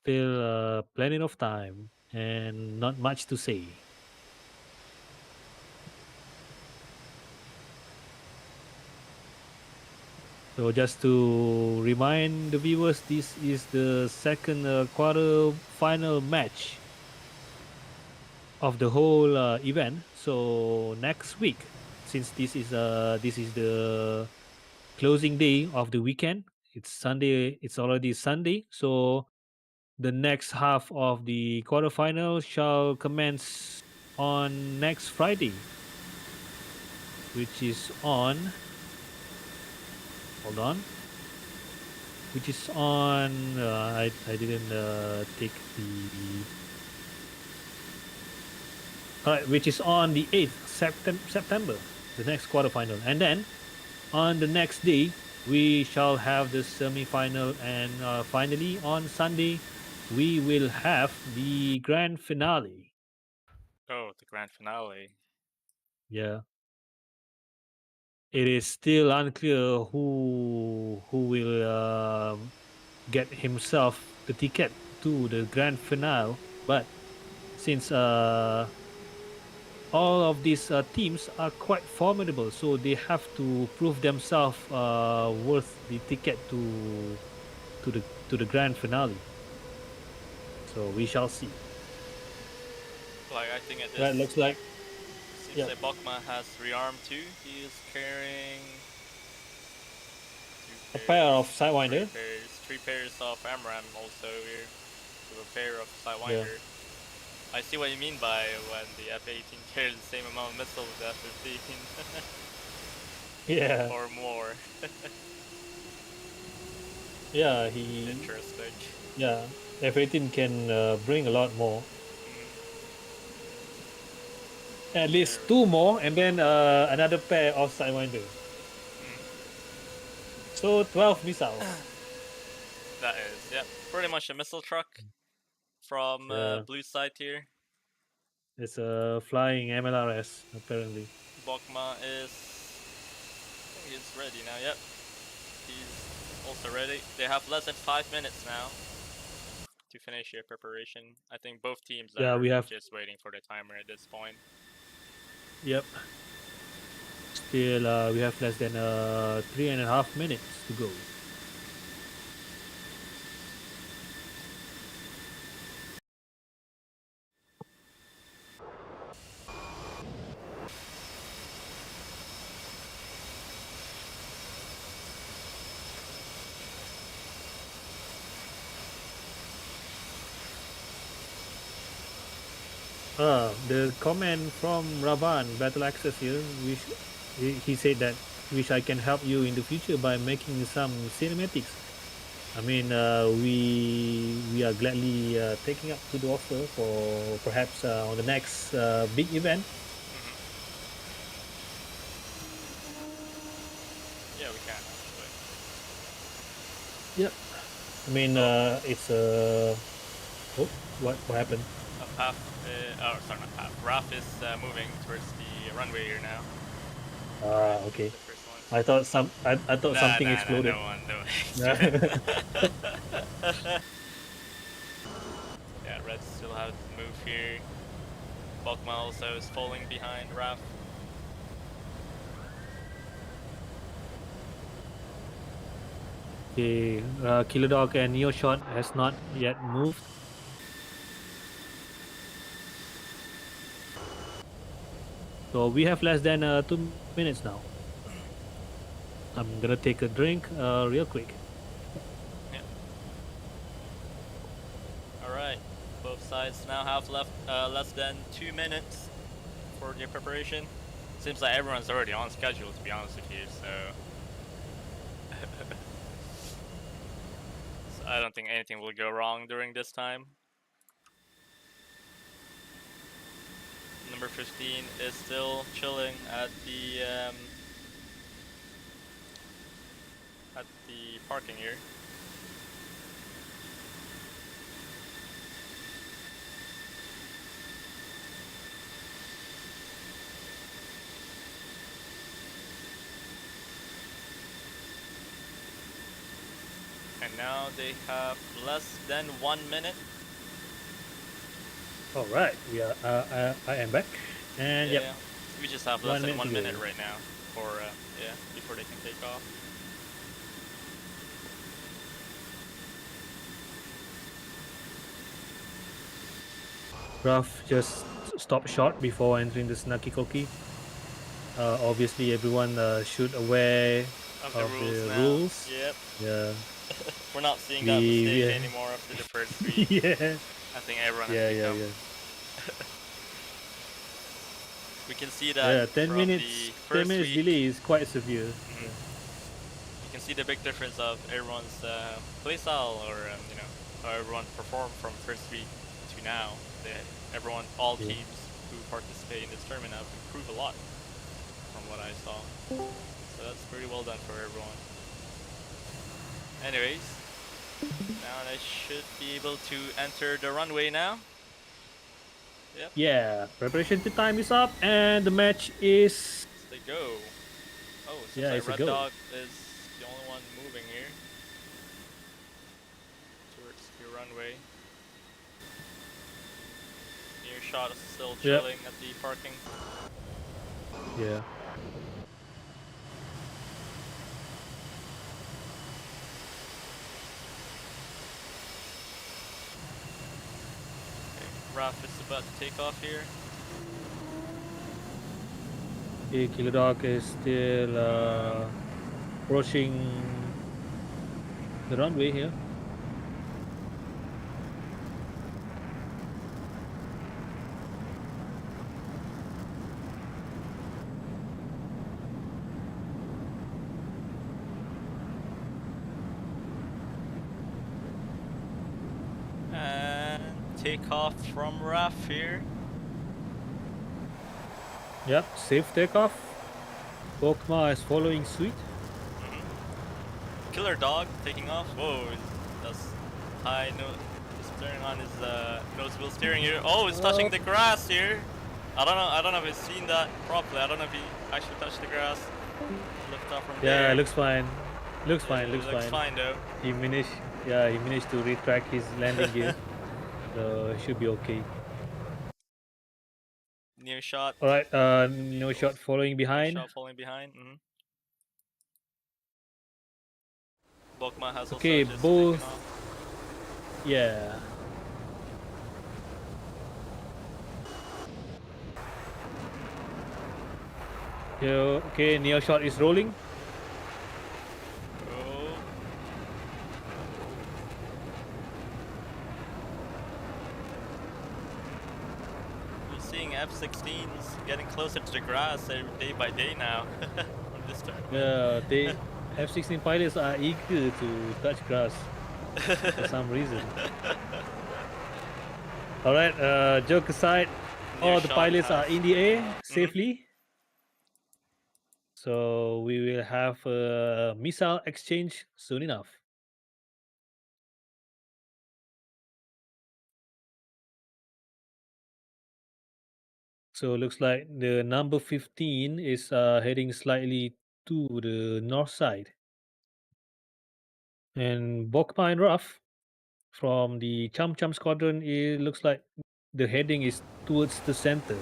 Still plenty of time and not much to say. So just to remind the viewers, this is the second quarter final match of the whole event. So next week, since this is the closing day of the weekend. It's Sunday. It's already Sunday, so the next half of the quarterfinal shall commence on next Friday, which is on. Hold on. Which is on. I didn't take the. All right, which is on the 8th September, the next quarterfinal, and then on the next day we shall have the semi-final, and finally on Sunday we will have the grand finale. Oh, the grand finale. Yeah, it is still unclear who will get himself the ticket to the grand finale, but since all of these teams are quite formidable, so they have to prove themselves worth the ticket to the grand finale. So we shall see. Like I think at Right, this looks like seems yeah, like Bokma has rearmed too. He is carrying two a pair pairs, of sidewinder. three pairs of Amram also here. So a pair of Yeah, Sidewinder. I see what you mean by when the F-18 carries the same amount of missiles as the F-15 yeah, or more. yeah. He Interesting. yeah. F-18 can bring a lot more. Mm, At there least we two go. more, and then another pair of sidewinder. Mm. So 12 missiles. That is, yep, pretty much a missile truck from Yeah, blue side here. it's a flying MLRS apparently. Bokma is, I think he's ready now. Yep, he's also ready. They have less than 5 minutes now to finish their preparation. I think both teams Yeah, are we have. just waiting for the timer at this point. Yep. Still, we have less than 3.5 minutes to go. The comment from Ravan Battle Access here, he said that wish I can help you in the future by making some cinematics. I mean, we are gladly taking up to the offer for perhaps on the next big event. Mm-hmm. Yeah, we can actually. Yep. I mean, Oh, it's oh, what happened? a path. Oh, sorry, not path. Raf is moving towards the runway here now. All right, Okay. the first one's. I thought Nah, something nah, nah. exploded. No one, no one Yeah. exploded. Yeah, Reds still have to move here. Bokma also is falling behind Raf. Okay, Killer Dog and Neo Shot has not yet moved. So we have less than 2 minutes now. I'm gonna take a drink real quick. Yeah. All right. Both sides now have left less than 2 minutes for their preparation. Seems like everyone's already on schedule, to be honest with you. So I don't think anything will go wrong during this time. Number 15 is still chilling at the parking here. And now they have less than 1 minute. All right, we are. I am back, and yep, Yeah, we just have less one than minute to 1 minute go. right now for yeah, before they can take off. Raf just stopped short before entering the Snaki Koki. Obviously, everyone should aware of the rules the now. rules. Yep. Yeah, We're not seeing that we mistake anymore after the first three. yeah, I think everyone has yeah, yeah, become. yeah. We can see that Yeah, 10 from minutes, the 10 first minutes week. delay is quite severe. Mhm. Yeah, You can see the big difference of everyone's playstyle, or how everyone performed from first week to now. All true. teams who participate in this tournament have improved a lot from what I saw. So that's pretty well done for everyone. Anyways, now they should be able to enter the runway now. Yep, Yeah, preparation to time is up, and the match is so they go. Oh, seems yeah, like it's a Red go. Dog is the only one moving here towards the runway. Near shot is still Yep. chilling at the parking. Yeah. Okay, Raf is about to take off here. Okay, Killer Dog is still approaching the runway here. And take off from Raf here. Yep, safe takeoff. Pokemon is following suit. Killer Dog taking off. Whoa, that's high note. He's turning on his nose wheel steering here. Oh, he's touching the grass here. I don't know if he's seen that properly. I don't know if he actually touched the grass. Lift off from Yeah, there. looks fine. Looks fine. It Looks looks fine. fine though. He managed. Yeah, he managed to retract his landing gear, so it should be okay. Near shot. All right. No shot following Near behind. shot falling behind. Bokma has also Okay, just taken both. off. Yeah. Okay, Neo shot is rolling. Oh. We're seeing F16s getting closer to the grass day by day now on this tournament. Yeah, they F-16 pilots are eager to touch grass for some reason. All right. Joke aside, Near all the shot pilots are has in the taken air off. safely. So we will have a missile exchange soon enough. So looks like the number 15 is heading slightly to the north side. And Bokma and Ruff from the Chum Chum Squadron, it looks like the heading is towards the center.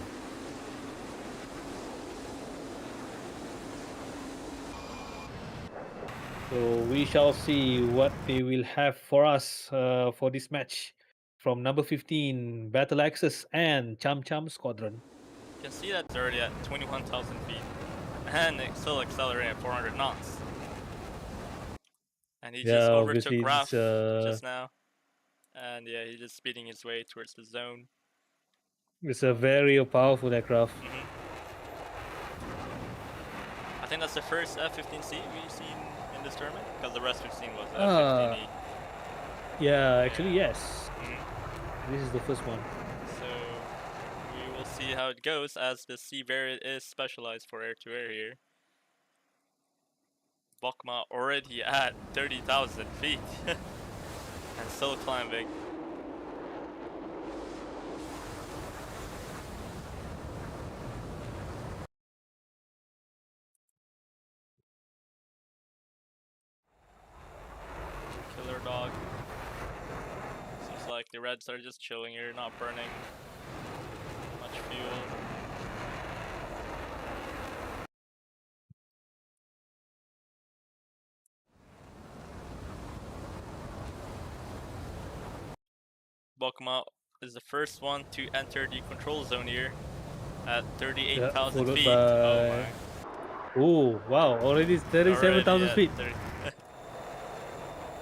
So we shall see what they will have for us for this match from number 15, Battle Axis and Chum Chum Squadron. You can see that it's already at 21,000 feet. And it's still accelerating at 400 knots. And he just Yeah, overtook obviously Raf just now. And yeah, he's just speeding his way towards the zone. it's a very powerful aircraft. I think that's the first F-15C we've seen in this tournament, because the rest we've seen was Uh, F-15E. yeah, actually, yes. Mhm. This is the first one. So we will see how it goes, as the C variant is specialized for air-to-air here. Bokma already at 30,000 feet and still climbing. Killer Dog. Seems like the Reds are just chilling here, not burning much fuel. Bokma is the first one to enter the control zone here at 38,000 Followed feet. Oh by my. Oh, wow. Already Already 37,000 at feet. 30.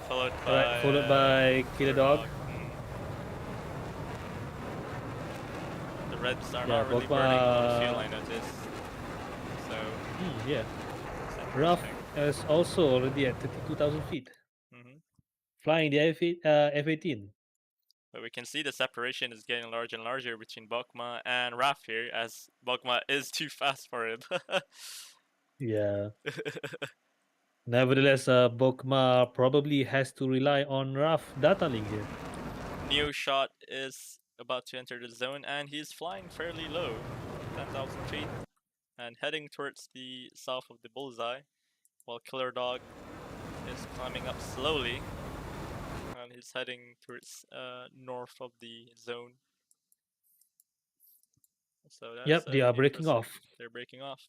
Followed All right, by followed by Killer Killer Dog. Dog. The Reds are Yeah, not really burning a lot of fuel, Bogma. I noticed. So Yeah. it's interesting. Ruff is also already at 32,000 feet, hmm flying the F-18. But we can see the separation is getting larger and larger between Bokma and Raf here, as Bokma is too fast for him. Yeah. Nevertheless, Bogma probably has to rely on Ruff data link here. Neo Shot is about to enter the zone, and he's flying fairly low, 10,000 feet, and heading towards the south of the bullseye, while Killer Dog is climbing up slowly, and he's heading towards north of the zone. So that's Yep, they are breaking interesting. off. They're breaking off.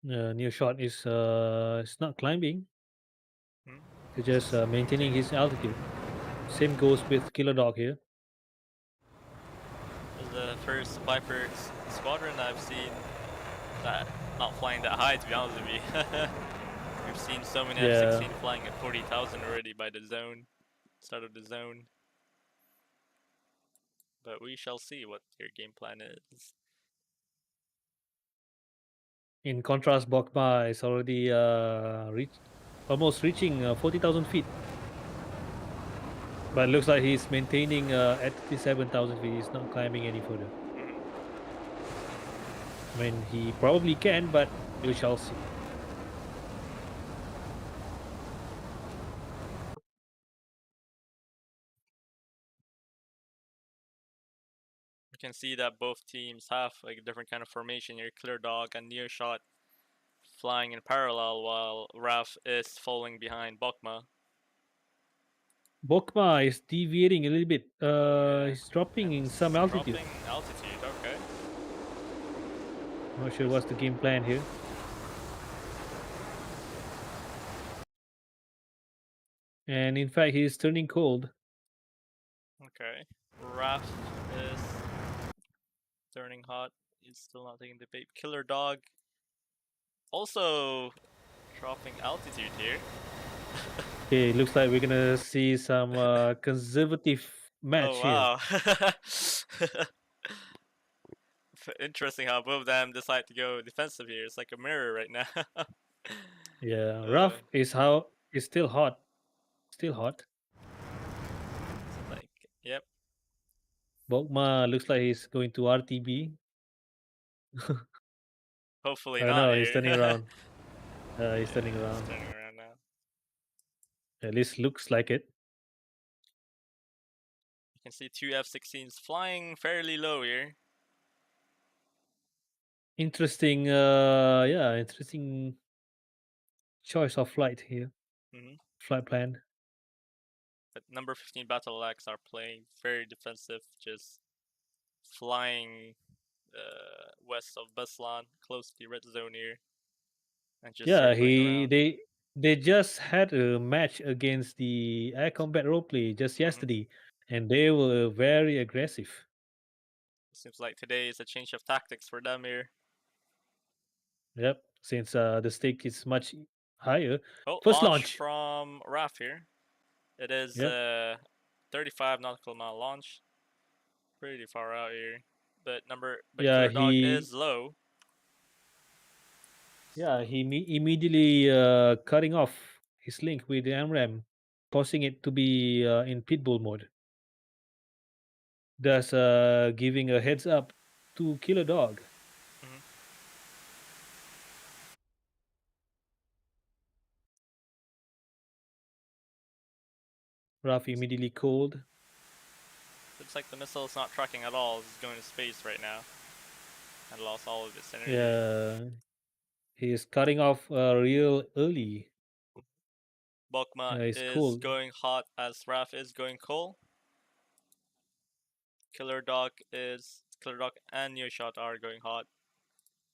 New shot is not climbing. Hmm? He's just Just maintaining maintaining. his altitude. Same goes with Killer Dog here. This is the first Viper squadron I've seen that not flying that high, to be honest with you. We've seen so many Yeah. F-16 flying at 40,000 already by the zone, start of the zone. But we shall see what their game plan is. In contrast, Bogma is already almost reaching 40,000 feet. But it looks like he's maintaining at 37,000 feet. He's not climbing any further. Mhm. I mean, he probably can, but we shall see. You can see that both teams have like a different kind of formation here. Clear Dog and Neo Shot flying in parallel while Raf is falling behind Bokma. Bokma is deviating a little bit. Oh yeah, He's dropping and in some it's altitude. dropping altitude. Okay. Not sure what's Just the game plan here. And in fact, he's turning cold. okay. Raf is turning hot. He's still not taking the bait. Killer Dog also dropping altitude here. Okay, looks like we're gonna see some conservative Oh match here. wow. Interesting how both of them decide to go defensive here. It's like a mirror right now. Yeah, uh, rough is how is still hot. Still hot. like, yep. Bokma looks like he's going to RTB. Hopefully I not know he's here. turning around. He's Yeah, turning it's around. turning around now. At least looks like it. You can see two F-16s flying fairly low here. Interesting. Yeah, interesting choice of flight here. hmm Flight plan. But number 15 Battle Axe are playing very defensive, just flying west of Beslan, close to the red zone here, and just Yeah, circling he around. they just had a match against the air combat roleplay just hmm yesterday, and they were very aggressive. Seems like today is a change of tactics for them here. Yep, since the stake is much higher. Oh, First launch launch. from RAF here. It is Yep. 35 nautical mile launch. Pretty far out here. But Yeah, Killer Dog he is low. yeah he immediately cutting off his link with the AMRAM, forcing it to be in pitbull mode. Thus, giving a heads up to Killer Dog. hmm Raf immediately called. Looks like the missile is not tracking at all. It's going to space right now and lost all of its energy. Yeah, he is cutting off real early. Bokma It's is cool. going hot as Raf is going cold. Killer Dog and New Shot are going hot.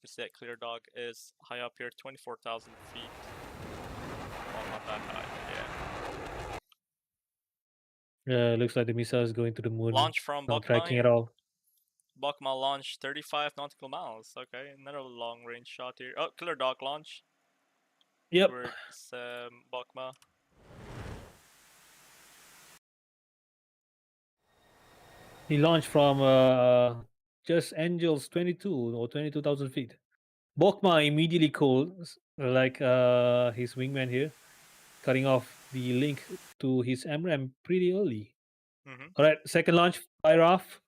You see that Clear Dog is high up here, 24,000 feet. Well, not that high, but yeah. Looks like the missile is going to the moon. Launch from Not Bokma tracking at here. all. Bokma launch 35 nautical miles. Okay, another long range shot here. Oh, Killer Dog launch Yep. towards Bokma. He launched from just Angels 22 or 22,000 feet. Bokma immediately calls, like his wingman here, cutting off the link to his MRAM pretty early. Mm-hmm. All right, second launch by RAF.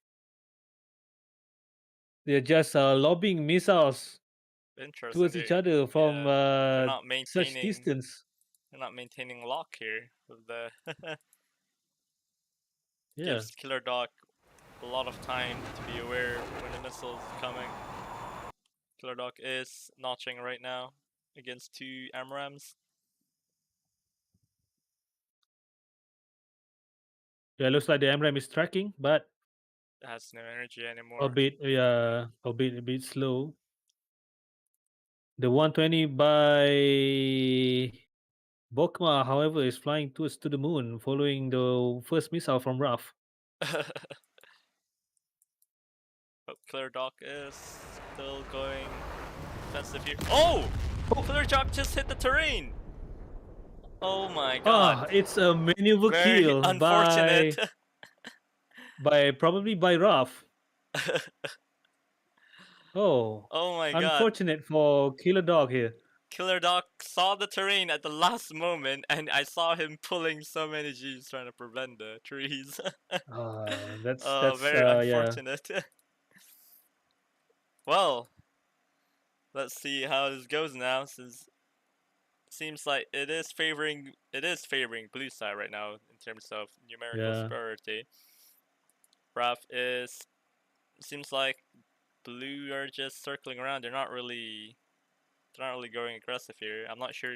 They're just lobbing missiles Interesting. towards each other from Yeah, they're not such maintaining. distance. They're not maintaining lock here. With the Yeah, gives Killer Dog a lot of time to be aware when the missile's coming. Killer Dog is notching right now against two AMRAMs. yeah. Looks like the MRAM is tracking, but It has no energy a anymore. bit, a bit slow. The 120 by Bokma, however, is flying towards to the moon, following the first missile from RAF. But Killer Dog is still going defensive here. Oh! Oh, Killer Dog just hit the terrain! Oh my god. it's a maneuver Very kill unfortunate. by probably by RAF. Oh, Oh my god. unfortunate for Killer Dog here. Killer Dog saw the terrain at the last moment, and I saw him pulling so many G's trying to prevent the trees. That's Very yeah, unfortunate. Well, let's see how this goes now, since it seems like it is favoring blue side right now in terms of numerical yeah, superiority. Raf is seems like blue are just circling around. They're not really going aggressive here. I'm not sure.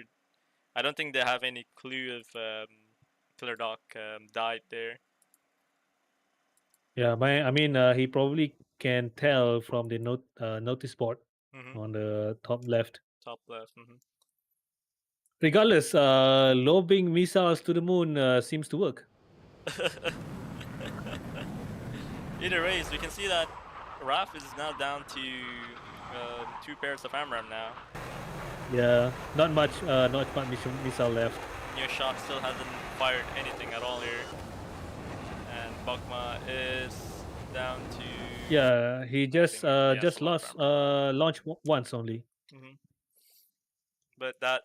I don't think they have any clue if Killer Dog died there. yeah. I mean, he probably can tell from the notice board Mm-hmm. on the top left. Top left. Mm-hmm. Regardless, lobbing missiles to the moon seems to work. Either ways, we can see that Raf is now down to two pairs of AMRAM now. Yeah, not much missile left. Neoshock still hasn't fired anything at all here. And Bokma is down to. Yeah, he I think he has a just lot of lost AMRAM. launch once only. Mm-hmm. But that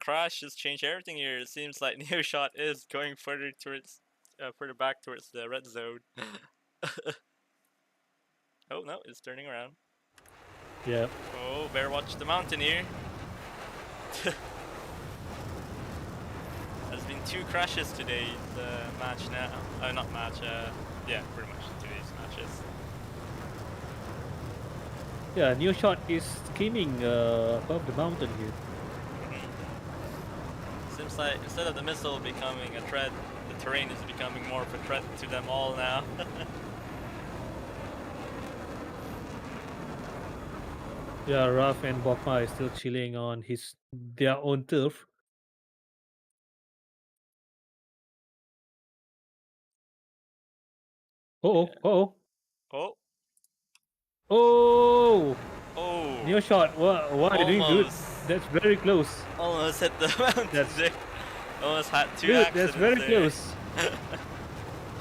crash has changed everything here. It seems like Neoshot is going further back towards the red zone. Oh no, it's turning around. Yeah, Oh, better watch the mountain here. There's been two crashes today's match now. Not match. Yeah, pretty much today's matches. yeah. New shot is skimming above the mountain here. Seems like instead of the missile becoming a threat, the terrain is becoming more of a threat to them all now. Yeah, Raf and Bokma is still chilling on their own turf. Oh, Yeah. oh, Oh, oh! oh, New shot. Why are you doing, dude? almost, That's very close. almost hit the mountain That's there. Almost had two dude. That's accidents very there. close.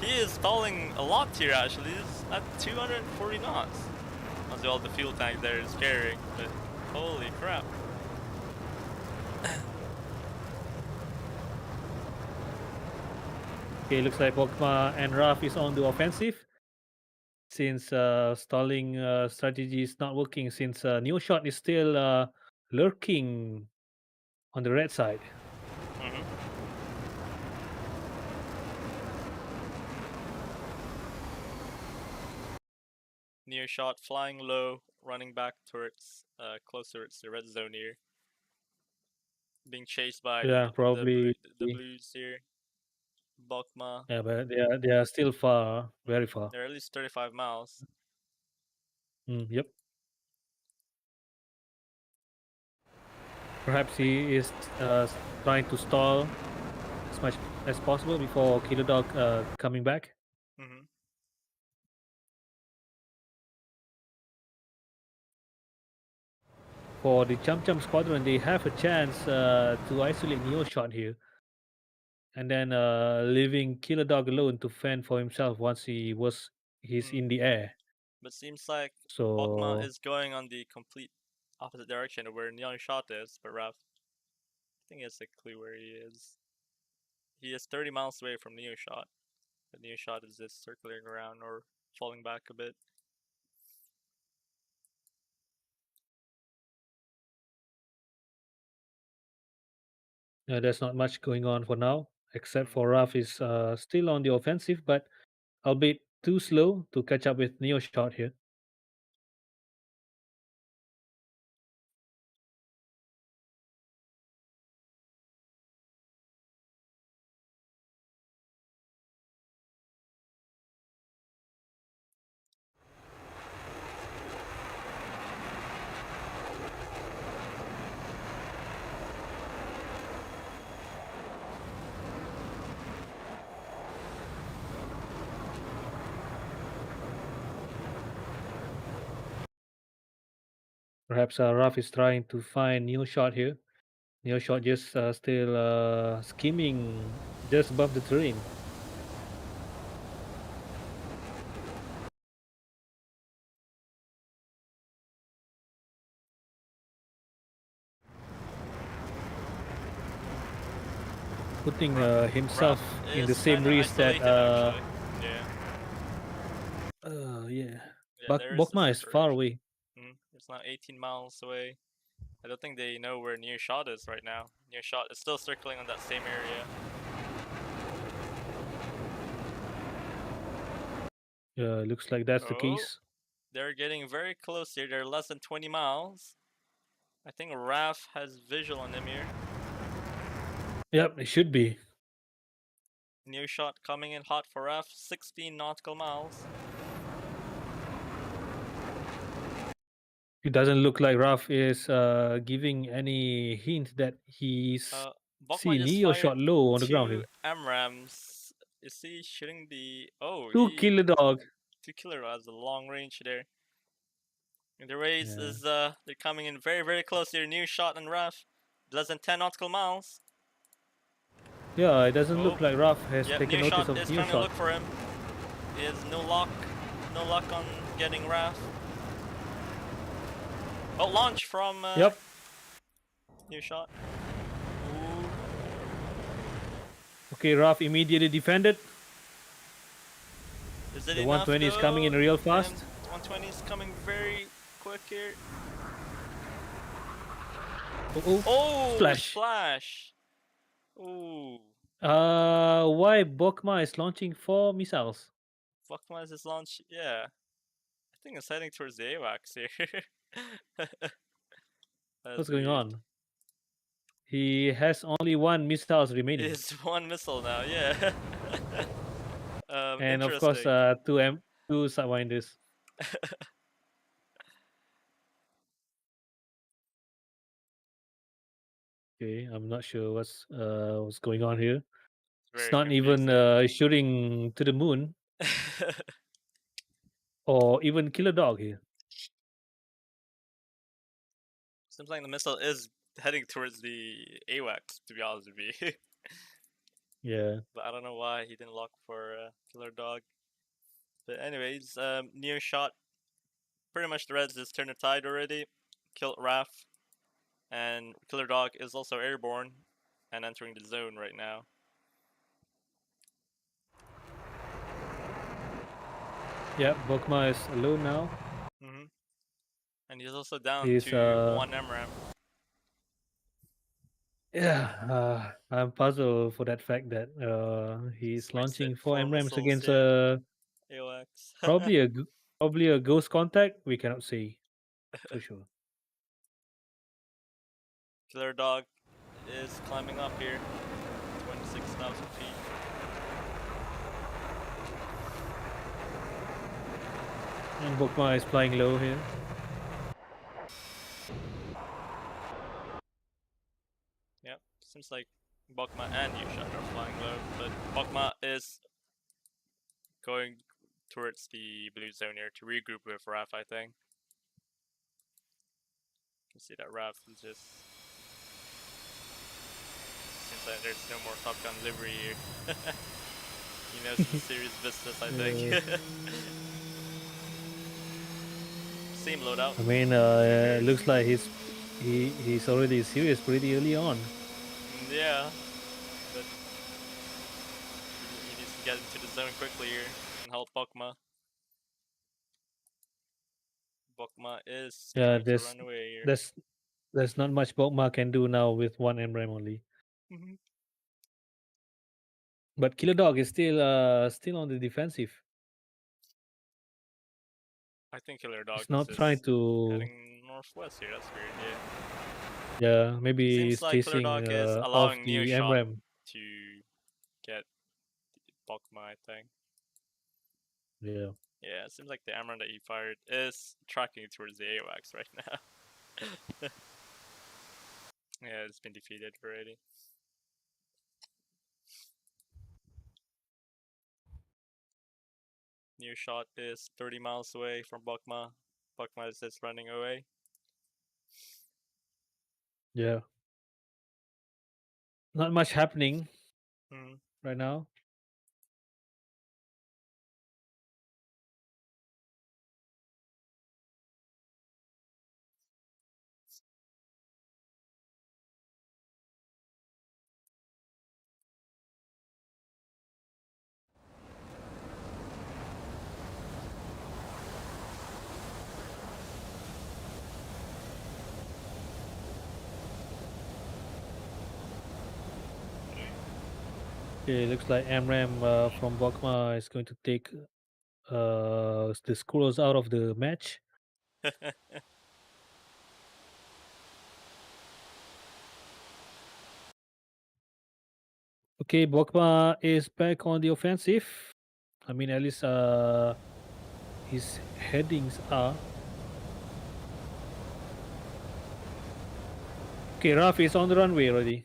He is stalling a lot here actually. He's at 240 knots. As all the fuel tank there is carrying, but holy crap. Okay, looks like Bokma and Raf is on the offensive. Since stalling strategy is not working, since New shot is still lurking on the red side. Mm-hmm. Near shot, flying low, running back towards closer to the red zone here. Being chased by Yeah, probably. the blues here. Bokma. Yeah, but they are still far, very far. They're at least 35 miles. Yep. Perhaps he is trying to stall as much as possible before Killer Dog coming back. Mm-hmm. For the Chum Chum Squadron, they have a chance to isolate Neo Shot here, and then leaving Killer Dog alone to fend for himself once he's Mm. in the air. But seems like Bokma So is going on the complete opposite direction of where Neon Shot is, but Raf, I think he has a clue where he is. He is 30 miles away from Neo Shot. The Neo Shot is just circling around or falling back a bit. there's not much going on for now, except Mm. for Raf is still on the offensive, but albeit too slow to catch up with Neo Shot here. Perhaps Raf is trying to find Neo Shot here. Neo Shot just still skimming just above the terrain. Putting himself Raf in the is same kind of race that isolated actually. Yeah. yeah. Yeah, there is a Bokma is far separation. away. It's now 18 miles away. I don't think they know where Near Shot is right now. Near Shot is still circling on that same area. Looks like that's the Oh, case. they're getting very close here. They're less than 20 miles. I think Raf has visual on them here. Yep, it should be. Near Shot coming in hot for Raf, 16 nautical miles. It doesn't look like Raf is giving any hint that he's Bokma see just Neo fired Shot low on the ground 2 here. MRAMs. Is he shooting the... Oh, To he... kill the dog. 2 killer has a long range there. And the race Yeah. is, they're coming in very, very close here. Near Shot and Raf. Less than 10 nautical miles. Yeah, it doesn't Oh, look like Raf has yep, taken Near notice Shot of is Neo trying to Shot. look for him. He has no luck on getting Raf. Oh, launch from Yep. Near Shot. Ooh. Okay, Raf immediately defended. Is it The enough 120 is coming though? in real Damn, fast. 120 is coming very quick here. Oh, Oh, splash. splash. Ooh. Why Bokma is launching 4 missiles? Fuckmas is launch. Yeah. I think it's heading towards the AWACS here. That's What's going weird. on? He has only 1 missiles remaining, It's one missile now, yeah. and of course, Interesting. two sidewinders. Okay, I'm not sure what's going on here. It's Very not even confusing. shooting to the moon or even kill a dog here. Seems like the missile is heading towards the AWACS, to be honest with you. Yeah. But I don't know why he didn't lock for Killer Dog. But anyways, Near Shot. Pretty much the Reds has turned the tide already. Killed Raf. And Killer Dog is also airborne and entering the zone right now. Yeah, Bokma is alone now. And he's also down He's to 1 MRAM. yeah, I'm puzzled for that fact that he's Just wasted launching 4 4 MRAMs missiles, against yeah. AOX. probably a ghost contact. We cannot say for sure. Killer Dog is climbing up here. 26,000 feet. And Bokma is flying low here. Yep, seems like Bokma and Yushad are flying low, but Bokma is going towards the blue zone here to regroup with Raf, I think. You can see that Raf is just... Seems like there's no more Top Gun livery here. He knows it's serious business, I think. Yeah. Same loadout. I mean, Triggers. looks like he's already serious pretty early on. Yeah, but he needs to get into the zone quickly here and help Bokma. Bokma is Yeah, trying to run away here. there's there's not much Bogma can do now with one emblem only. Mm-hmm. But Killer Dog is still on the defensive. I think Killer Dog He's is not trying just to. heading northwest here. That's weird. Yeah. Yeah, maybe Seems he's like Killer chasing Dog is off allowing the Neoshot emblem. to get Bokma, I think. Yeah. Yeah, it seems like the Amron that he fired is tracking towards the AOX right now. Yeah, it's been defeated already. Neoshot is 30 miles away from Bokma. Bokma is just running away. Yeah. Not much happening Hmm. right now. Okay, looks like Amram from Bogma is going to take the squirrels out of the match. Okay, Bogma is back on the offensive. I mean, at least his headings are. Okay, Raf is on the runway already.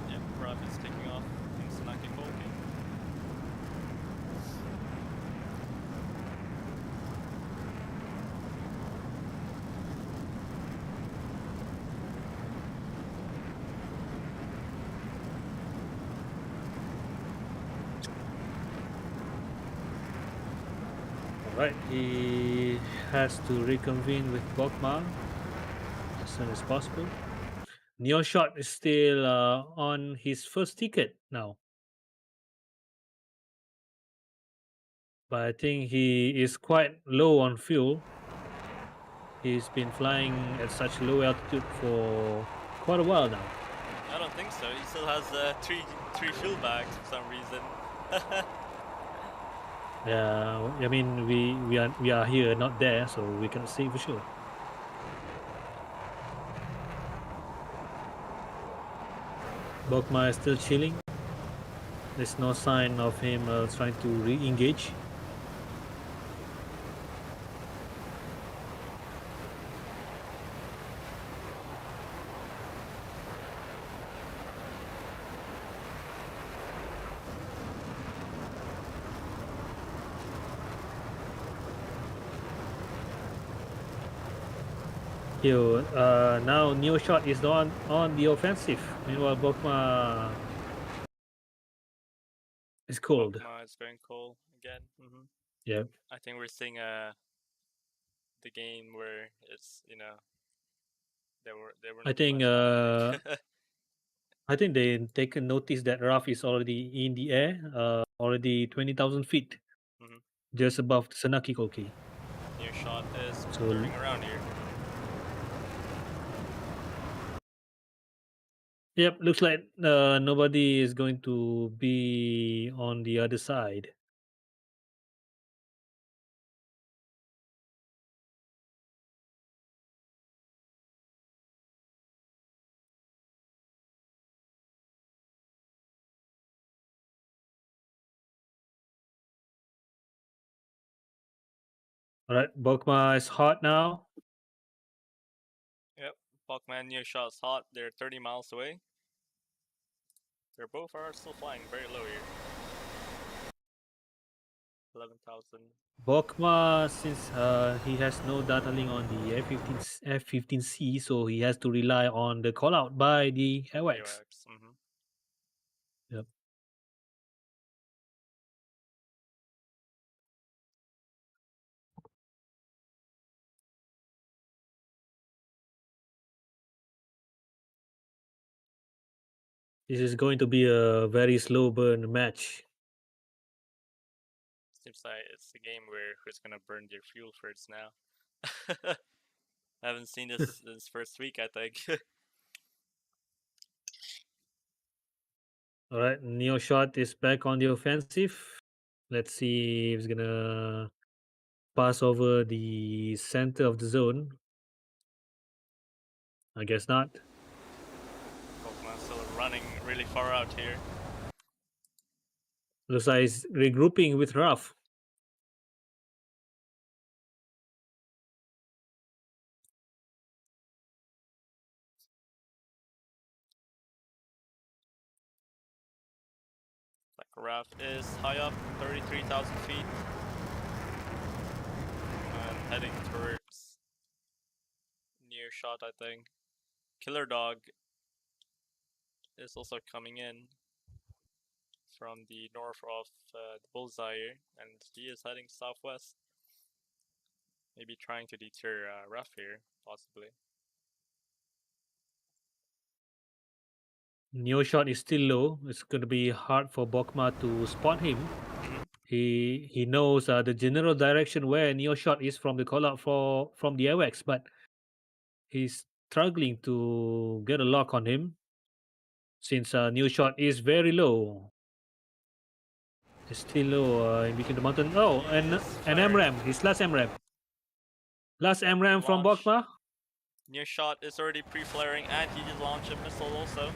Yep, Raf is taking off in Sanaki Kolki. All right, he has to reconvene with Bogma as soon as possible. Neoshot is still on his first ticket now, but I think he is quite low on fuel. He's been flying at such low altitude for quite a while now. I don't think so. He still has three fuel bags for some reason. Yeah, I mean we are here, not there, so we cannot say for sure. Bogma is still chilling. There's no sign of him trying to re-engage. Here, now Neoshot is on the offensive. Meanwhile, Bogma is cold. Bokma is going cold again. Mm-hmm. Yeah, I think we're seeing the game where it's they were I not the think best time, I think. I think they taken notice that Raf is already in the air, already 20,000 feet, Mm-hmm. just above the Sanaki Koki. Neoshot is So turning around here. yep, looks like nobody is going to be on the other side. All right, Bokma is hot now. Yep. Buckman near shot's hot. They're 30 miles away. They're both are still flying very low here. 11,000. Bokma, since he has no data link on the F-15C, so he has to rely on the call out by the AWACS. Yep. This is going to be a very slow burn match. Seems like it's a game where who's gonna burn their fuel first now. I haven't seen this first week, I think. All right, Neo Shot is back on the offensive. Let's see if he's gonna pass over the center of the zone. I guess not. Pokemon still running really far out here. Looks like he's regrouping with Ruff. Like Raph is high up, 33,000 feet. And heading towards near shot, I think. Killer Dog is also coming in from the north of the bullseye, and he is heading southwest. Maybe trying to deter Raph here, possibly. Neo Shot is still low. It's going to be hard for Bokma to spot him. He knows the general direction where Neo Shot is from the call out from the AWACS, but he's struggling to get a lock on him since Neo Shot is very low. It's still low in between the mountain. Oh, and an MRAM. His last MRAM. Last MRAM from Launch. Bokma. Near shot is already pre-flaring, and he did launch a missile also.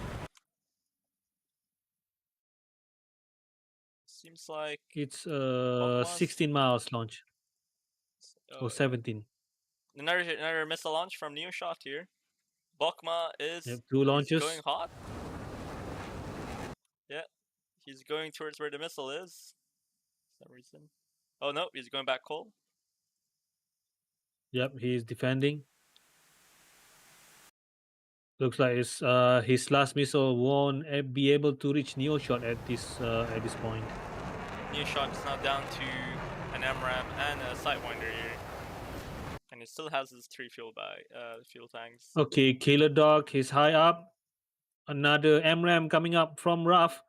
Seems like It's Bokma's 16 miles launch. Or 17. Another missile launch from Neo Shot here. Bokma is Yep, 2 launches. going hot. Yeah, he's going towards where the missile is. For some reason. Oh no, he's going back cold. Yep, he's defending. Looks like his last missile won't be able to reach Neo Shot at this point. Neo Shot is now down to an MRAM and a Sidewinder here. And he still has his 3 fuel tanks. Okay, Killer Dog is high up. Another MRAM coming up from Ruff.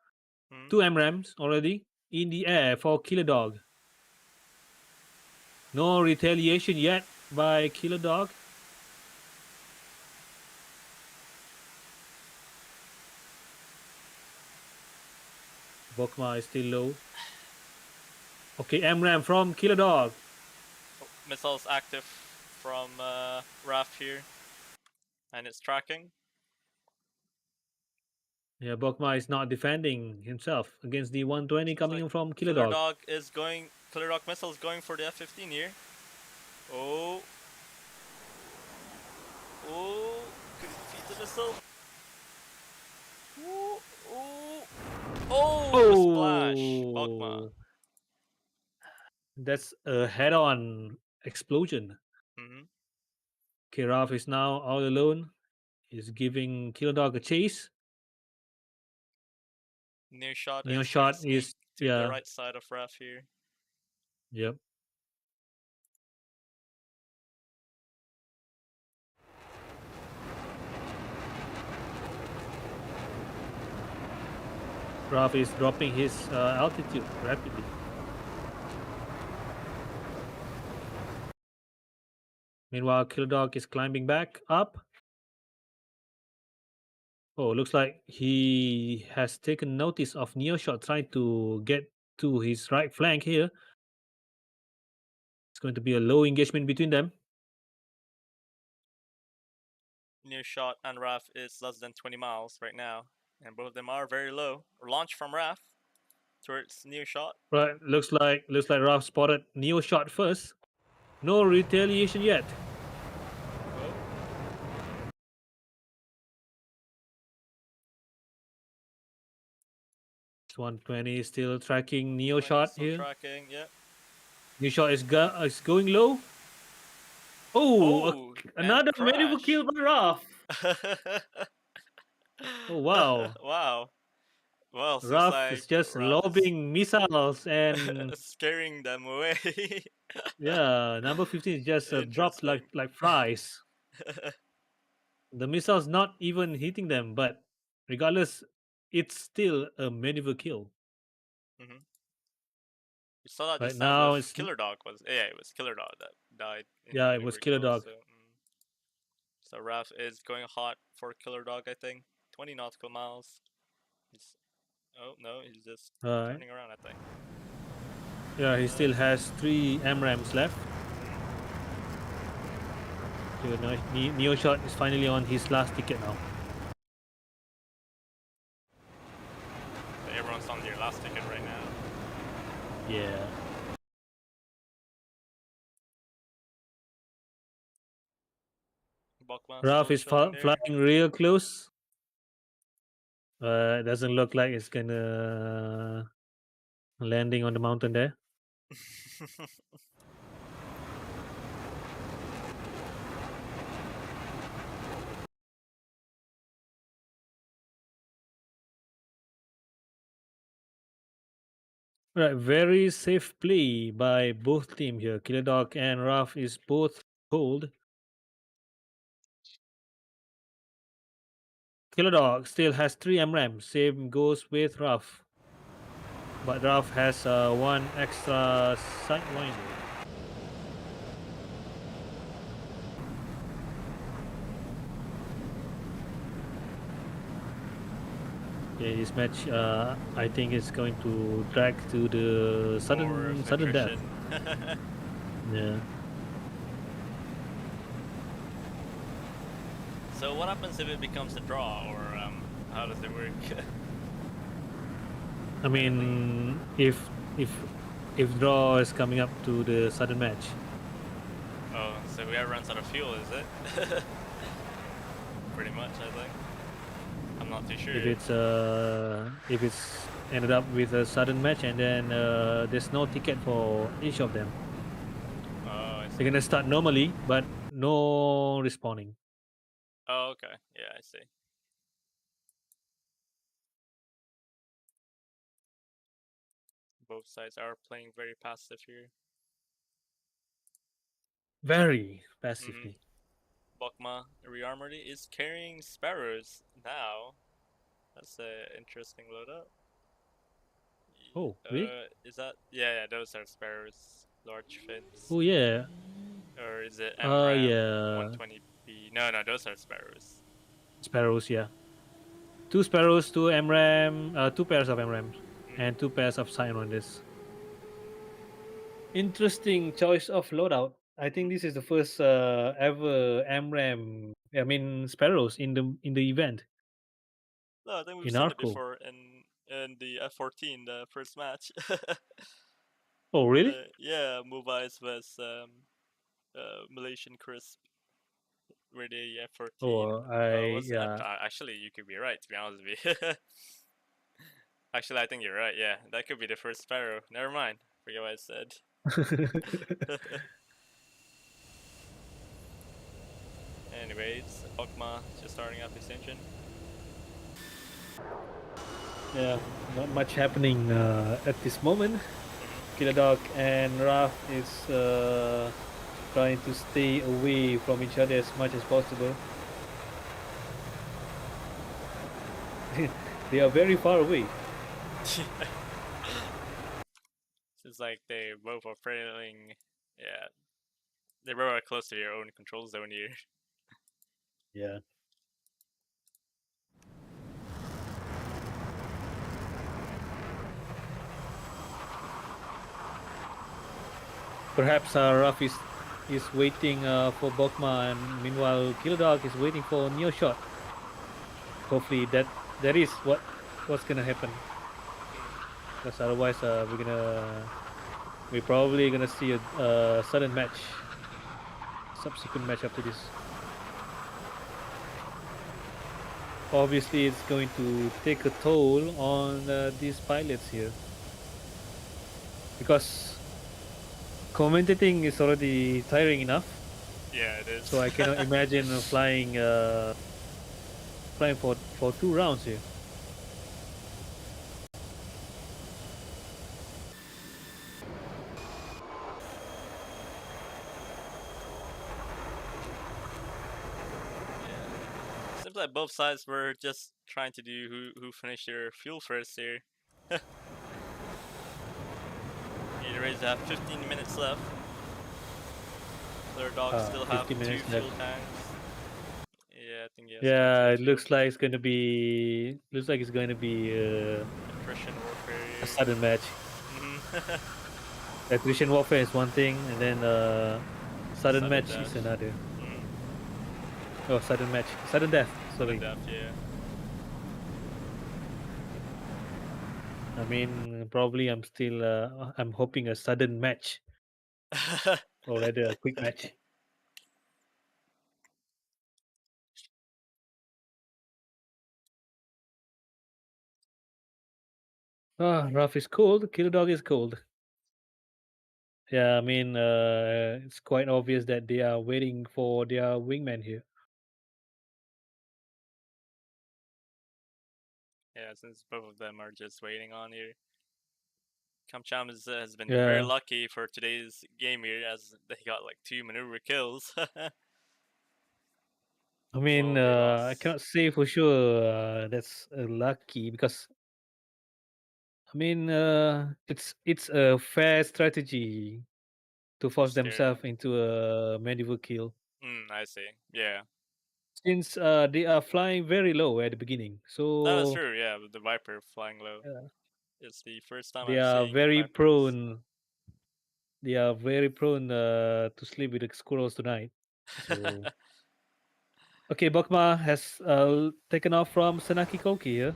2 MRAMs already in the air for Killer Dog. No retaliation yet by Killer Dog. Bokma is still low. Okay, MRAM from Killer Dog. Oh, missiles active from Raph here. And it's tracking. Yeah, Bokma is not defending himself against the 120 coming in from Killer Dog. Killer Dog missile is going for the F-15 here. Oh. Oh. Could he defeat the missile? Ooh. Ooh. Oh, splash. Bokma. That's a head-on explosion. Kiraf is now all alone. He's giving Killer Dog a chase. Near shot Near is shot trying to is sneak to the right side of Raph here. Yep. Raph is dropping his altitude rapidly. Meanwhile, Killer Dog is climbing back up. Oh, looks like he has taken notice of Neoshot trying to get to his right flank here. It's going to be a low engagement between them. Near shot and Raph is less than 20 miles right now, and both of them are very low. Launch from Raph towards near shot. Right, looks like Raph spotted Neoshot first. No retaliation yet. Oh, 120 still tracking Neo 20 shot still here. tracking. Yeah. Neo shot is going low. Oh, Oh, and another maneuver kill crash. by Raf. Oh wow. Wow. Well, seems Raf like is just Raf is lobbing missiles and scaring them away. yeah, number 15 is just dropped Interesting. like flies. The missile's not even hitting them, but regardless, it's still a maneuver kill. hmm We saw that Right this time now, with it's Killer Dog was yeah, it was Killer Dog that died in the yeah, it was maneuver Killer kill. Dog. So Raf is going hot for Killer Dog. I think 20 nautical miles. He's oh no, he's just Right. turning around. I think. Yeah, he still has 3 MRAMs left. Mhm. So Neo Shot is finally on his last ticket now. So everyone's on their last ticket right now. Yeah. Bokma Ralph still is chilling there. flying real close. It doesn't look like it's gonna landing on the mountain there. Right, very safe play by both team here. Killer Dog and Ralph is both hold. Killer Dog still has 3 MRAM. Same goes with Ralph. But Ralph has one extra sidewinder. Okay, this match, I think, is going to drag to the More sudden death. attrition. Yeah. So what happens if it becomes a draw, or how does it work? I Anything? mean, if draw is coming up to the sudden match, Oh, so we have runs out of fuel, is it? Pretty much, I think. I'm not too sure. if it's ended up with a sudden match and then there's no ticket for each of them, Oh, I they're see. gonna start normally, but no respawning. Oh, okay. Yeah, I see. Both sides are playing very passive here. Very Mm-hmm. passively. Bokma Rearmored is carrying Sparrows now. That's a interesting loadout. Oh, really? Is that? Yeah, yeah, those are Sparrows. Large fins. Oh yeah. Or is it MRAM Yeah. 120B? No, no, those are Sparrows. Sparrows, yeah. Two sparrows, two MRAM, two pairs of MRAMs, Mm-hmm. and two pairs of Scion on this. Interesting choice of loadout. I think this is the first ever MRAM. I mean sparrows in the event No, I think we've in seen it ARCCO. before in the F14, the first match. Oh really? Yeah, Movies was Malaysian Crisp where the F14 Oh I was it yeah. actually you could be right to be honest with you. Actually, I think you're right. Yeah, that could be the first Sparrow. Never mind. Forget what I said. Anyways, Okma just starting up his engine. Yeah, not much happening at this moment. Mm-hmm. Killer Dog and Raf is trying to stay away from each other as much as possible. They are very far away. Seems like they both are trailing. Yeah, they both are close to their own control zone here. Yeah. Perhaps Raf is waiting for Bokma, and meanwhile Killer Dog is waiting for Neo Shot. Hopefully that is what's gonna happen. Mm. Because otherwise we're probably gonna see a sudden match. subsequent match after this. Obviously, it's going to take a toll on these pilots here because commentating is already tiring enough. Yeah, it So is. I cannot imagine flying for 2 rounds here. Yeah. Seems like both sides were just trying to do who finished their fuel first here. The race have 15 minutes left. Their dogs still have 50 two minutes left. fuel tanks. Yeah, I think he has plenty Yeah, of it fuel. looks like it's going to be Attrition warfare a here. sudden match. Mm-hmm. Attrition warfare is one thing, and then sudden Sudden match death. is another. Mm. Oh, sudden death. Sudden Sorry. death, yeah. I mean, probably I'm hoping a sudden match or rather a quick match. Ah, Rough is cold. Kill Dog is cold. Yeah, I mean, it's quite obvious that they are waiting for their wingman here. Yeah, since both of them are just waiting on here. Kamcham has been very Yeah, lucky for today's game here as they got like 2 maneuver kills. I mean, Well, they I lost. cannot say for sure that's lucky because I mean, it's a fair strategy to force Push there. themselves into a medieval kill I see. Yeah. since they are flying very low at the beginning. That is So true, yeah, with the Viper flying low. uh, It's the first time they I'm are seeing very Vipers. prone. They are very prone to sleep with the squirrels tonight. So okay, Bakma has taken off from Sanaki Koki here.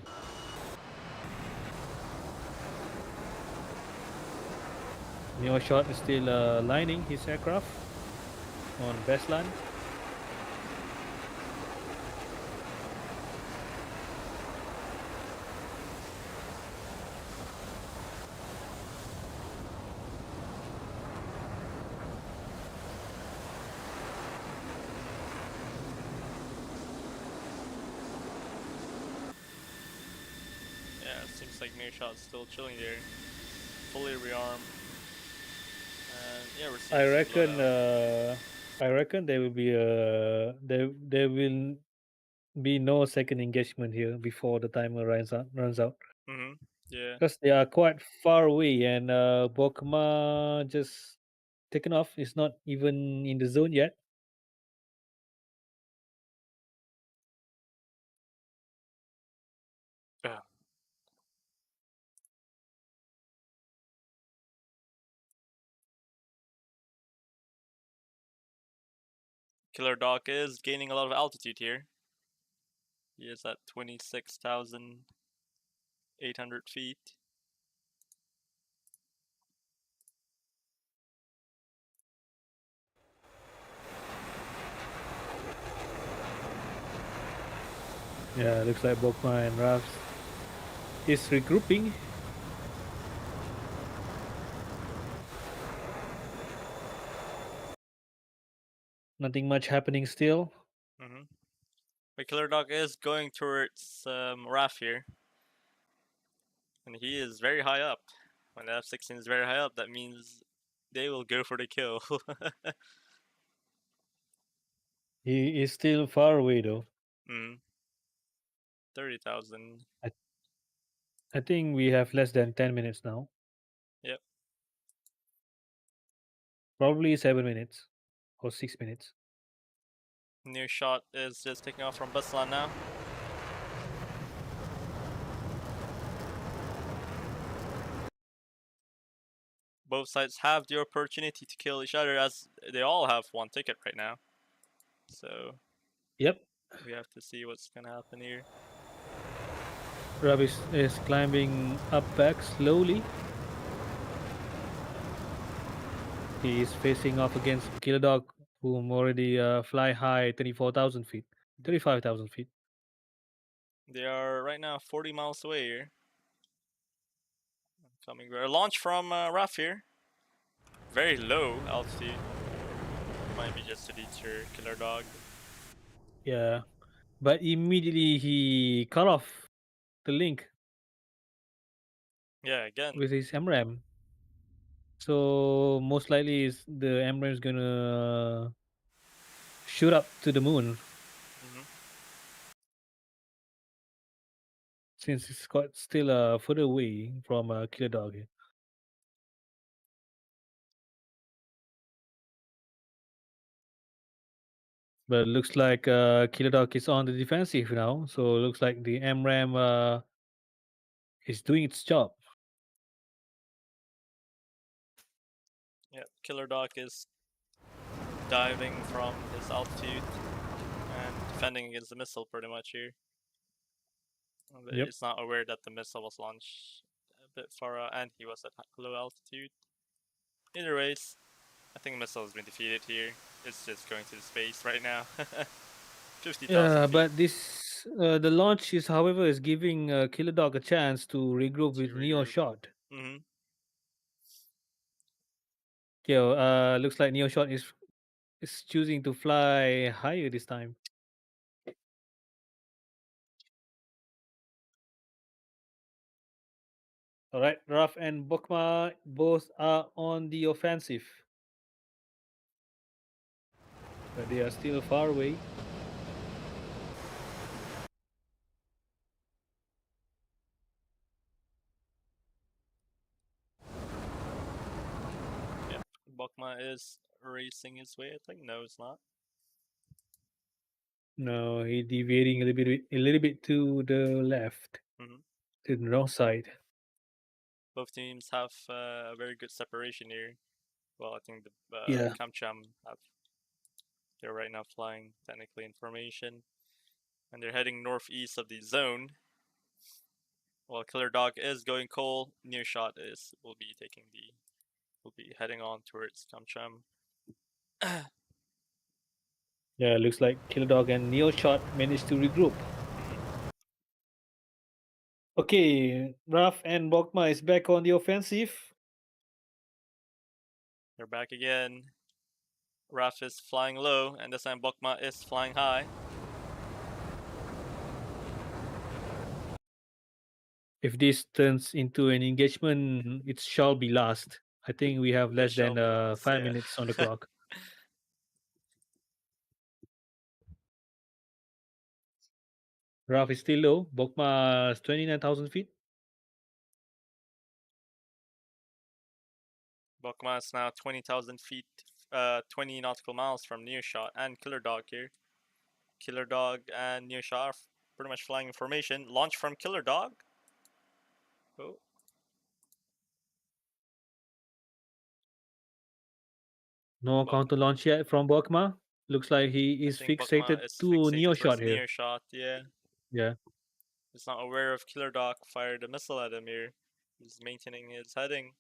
Neo Shot is still lining his aircraft on Beslan. Yeah, it seems like Meershot's still chilling there. Fully rearmed. And yeah, we're seeing I some reckon. loadout. I reckon there will be there will be no second engagement here before the timer runs out Yeah. because they are quite far away and Bokma just taken off. Is not even in the zone yet. Yeah. Killer Dog is gaining a lot of altitude here. He is at 26,800 feet. Yeah, looks like Bokma and Rafs is regrouping. Nothing much happening still. Mm-hmm. But Killer Dog is going towards Raf here. And he is very high up. When the F-16 is very high up, that means they will go for the kill. He is still far away though. 30,000. I, I think we have less than 10 minutes now. Yep. Probably 7 minutes or 6 minutes. New shot is just taking off from Baslan now. Both sides have the opportunity to kill each other as they all have one ticket right now. So Yep. we have to see what's gonna happen here. Rubbish is climbing up back slowly. He is facing off against Killer Dog, whom already fly high 24,000 feet, 35,000 feet. They are right now 40 miles away here. Coming very launch from Raf here. Very low altitude. Might be just to deter Killer Dog. Yeah, but immediately he cut off the link Yeah, again. with his MRAM. So most likely is the MRAM is gonna shoot up to the moon Hmm. since it's got still further away from Killer Dog. Here. But it looks like Killer Dog is on the defensive now. So it looks like the MRAM is doing its job. Yeah, Killer Dog is diving from his altitude and defending against the missile pretty much here. But Yep. it's not aware that the missile was launched a bit far out and he was at low altitude. Either ways, I think the missile has been defeated here. It's just going to the space right now. 50,000 Yeah, feet but this the launch is, however, is giving Killer Dog a chance to regroup to with Neo regroup. Shot. Hmm. Yeah, looks like Neo Shot is choosing to fly higher this time. All right, Raf and Bokma both are on the offensive, but they are still far away. Yep, Bokma is racing his way. I think no, it's not. No, he deviating a little bit to the left, Hmm. to the north side. Both teams have a very good separation here. Well, I think the Yeah, Kamcham have. They're right now flying technically in formation, and they're heading northeast of the zone. While Killer Dog is going coal, Nearshot is will be heading on towards Kamcham. yeah. Looks like Killer Dog and Neo Shot managed to regroup. Okay, Raf and Bokma is back on the offensive. They're back again. Raf is flying low, and this time Bokma is flying high. If this turns into an engagement, it shall be last. I think we have It less shall than be last, 5 minutes on the yeah. clock. Raf is still low. Bokma's 29,000 feet. Bokma is now 20,000 feet, 20 nautical miles from Nearshot and Killer Dog here. Killer Dog and Nearshot are pretty much flying in formation. Launch from Killer Dog. Oh, No Bok- counter launch yet from Bokma. Looks like he I is think Bokma fixated is to Neo fixated Shot towards here. Nearshot, yeah. Yeah. He's not aware of Killer Dog fired a missile at him here. He's maintaining his heading.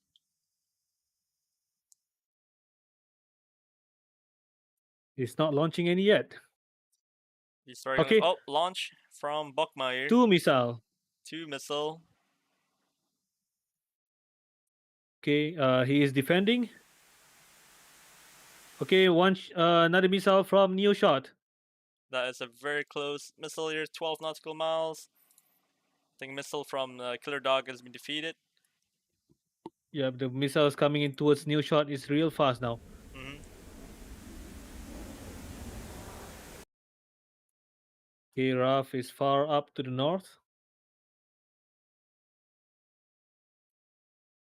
He's not launching any yet. He's starting. Okay. Oh, launch from Bokma here. Two missile. Two missile. Okay. He is defending. Okay. Another missile from Neo Shot. That is a very close missile here. 12 nautical miles. I think missile from Killer Dog has been defeated. Yeah, the missiles coming in towards Neo Shot is real fast now. Hmm. Okay, Raf is far up to the north.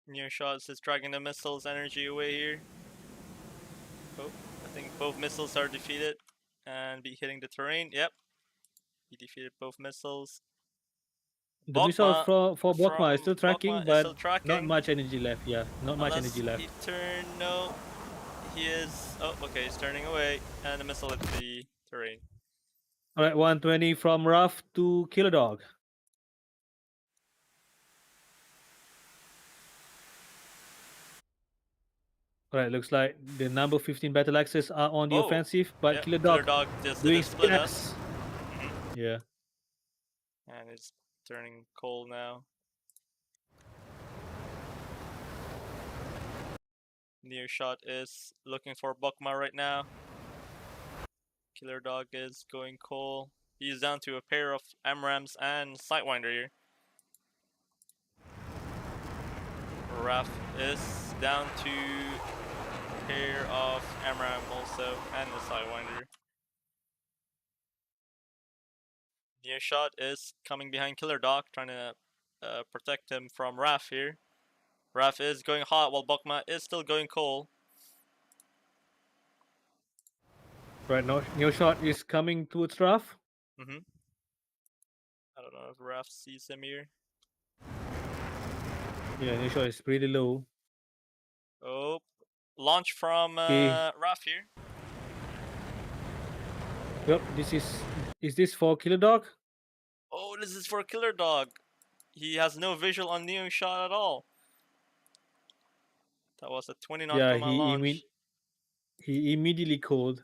Nearshot is dragging the missiles energy away here. Oh, I think both missiles are defeated and be hitting the terrain. Yep, he defeated both missiles. The missiles Bokma for Bokma is from still Bokma tracking, is but still not tracking. much energy left. Yeah, not much energy Unless he left. turn, no, he is. Oh, okay, he's turning away, and the missile hit the terrain. All right, 120 from Raf to Killer Dog. Right, looks like the number 15 battle axes are on the Oh, offensive, but yeah, Killer Killer Dog Dog just did a doing split spin up. S. Hmm. Yeah. And it's turning cold now. Near shot is looking for Bokma right now. Killer Dog is going cold. He's down to a pair of Amrams and Sidewinder here. Raf is down to a pair of Amram also and the Sidewinder. Near shot is coming behind Killer Dog, trying to protect him from Raf here. Raf is going hot while Bokma is still going cold. Right now, Neo Shot is coming towards Raf. Mm-hmm. I don't know if Raf sees him here. Yeah, Neo Shot is pretty low. Oh, launch from Okay. Raf here. Yep, is this for Killer Dog? Oh, this is for Killer Dog. He has no visual on Neo shot at all. That was a 20 Yeah, nautical mile launch. he immediately called.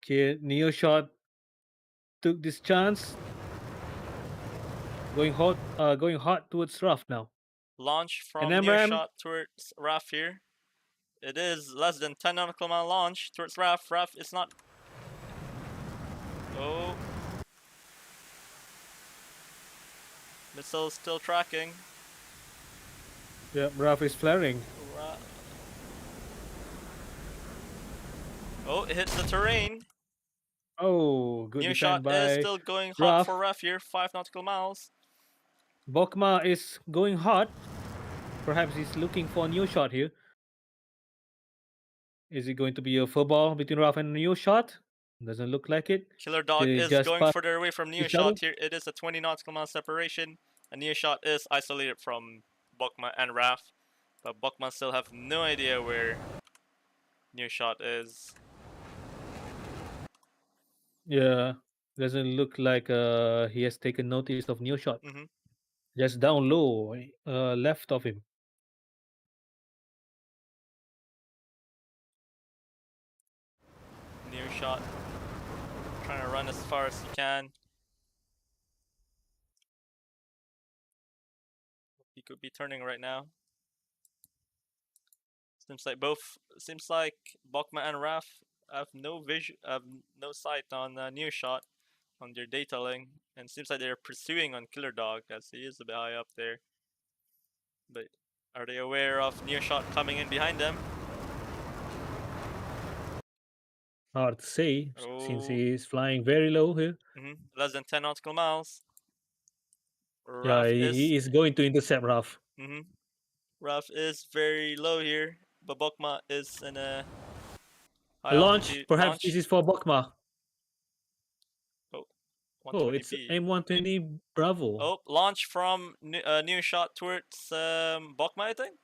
Okay, Neo Shot took this chance. Going hot towards Raf now. Launch And from Neo Amram, shot towards Raf here. It is less than 10 nautical mile launch towards Raf. Raf is not. Oh. Missile still tracking. yeah, Raf is flaring. Oh, it hits the terrain. Oh, good Neo shot defend is by still going hot for Raf. Raf here. 5 nautical miles. Bokma is going hot. Perhaps he's looking for a Neo Shot here. Is it going to be a football between Raf and Neo Shot? Doesn't look like it. Killer Dog They is just going passed further away from Neo each other. shot here. It is a 20 nautical mile separation. And Neo shot is isolated from Bokma and Raf. But Bokma still have no idea where Neo shot is. Yeah, doesn't look like he has taken notice of Neo Shot. Mm-hmm. Just down low, left of him. Neo shot trying to run as far as he can. He could be turning right now. Seems like Bokma and Raf have no vision, have no sight on Neo shot on their detailing, and seems like they're pursuing on Killer Dog as he is a bit high up there. But are they aware of Neo shot coming in behind them? Hard to say since Oh, he is flying very low here. less than 10 nautical miles. Yeah, Raf is he is going to intercept Raf. mm-hmm. Raf is very low here. Babokma is in a A high launch. altitude Perhaps this launch. is for Bokma. Oh, Oh, it's 120B. M120 Bravo. Oh, launch from Neo shot towards Bokma, I think.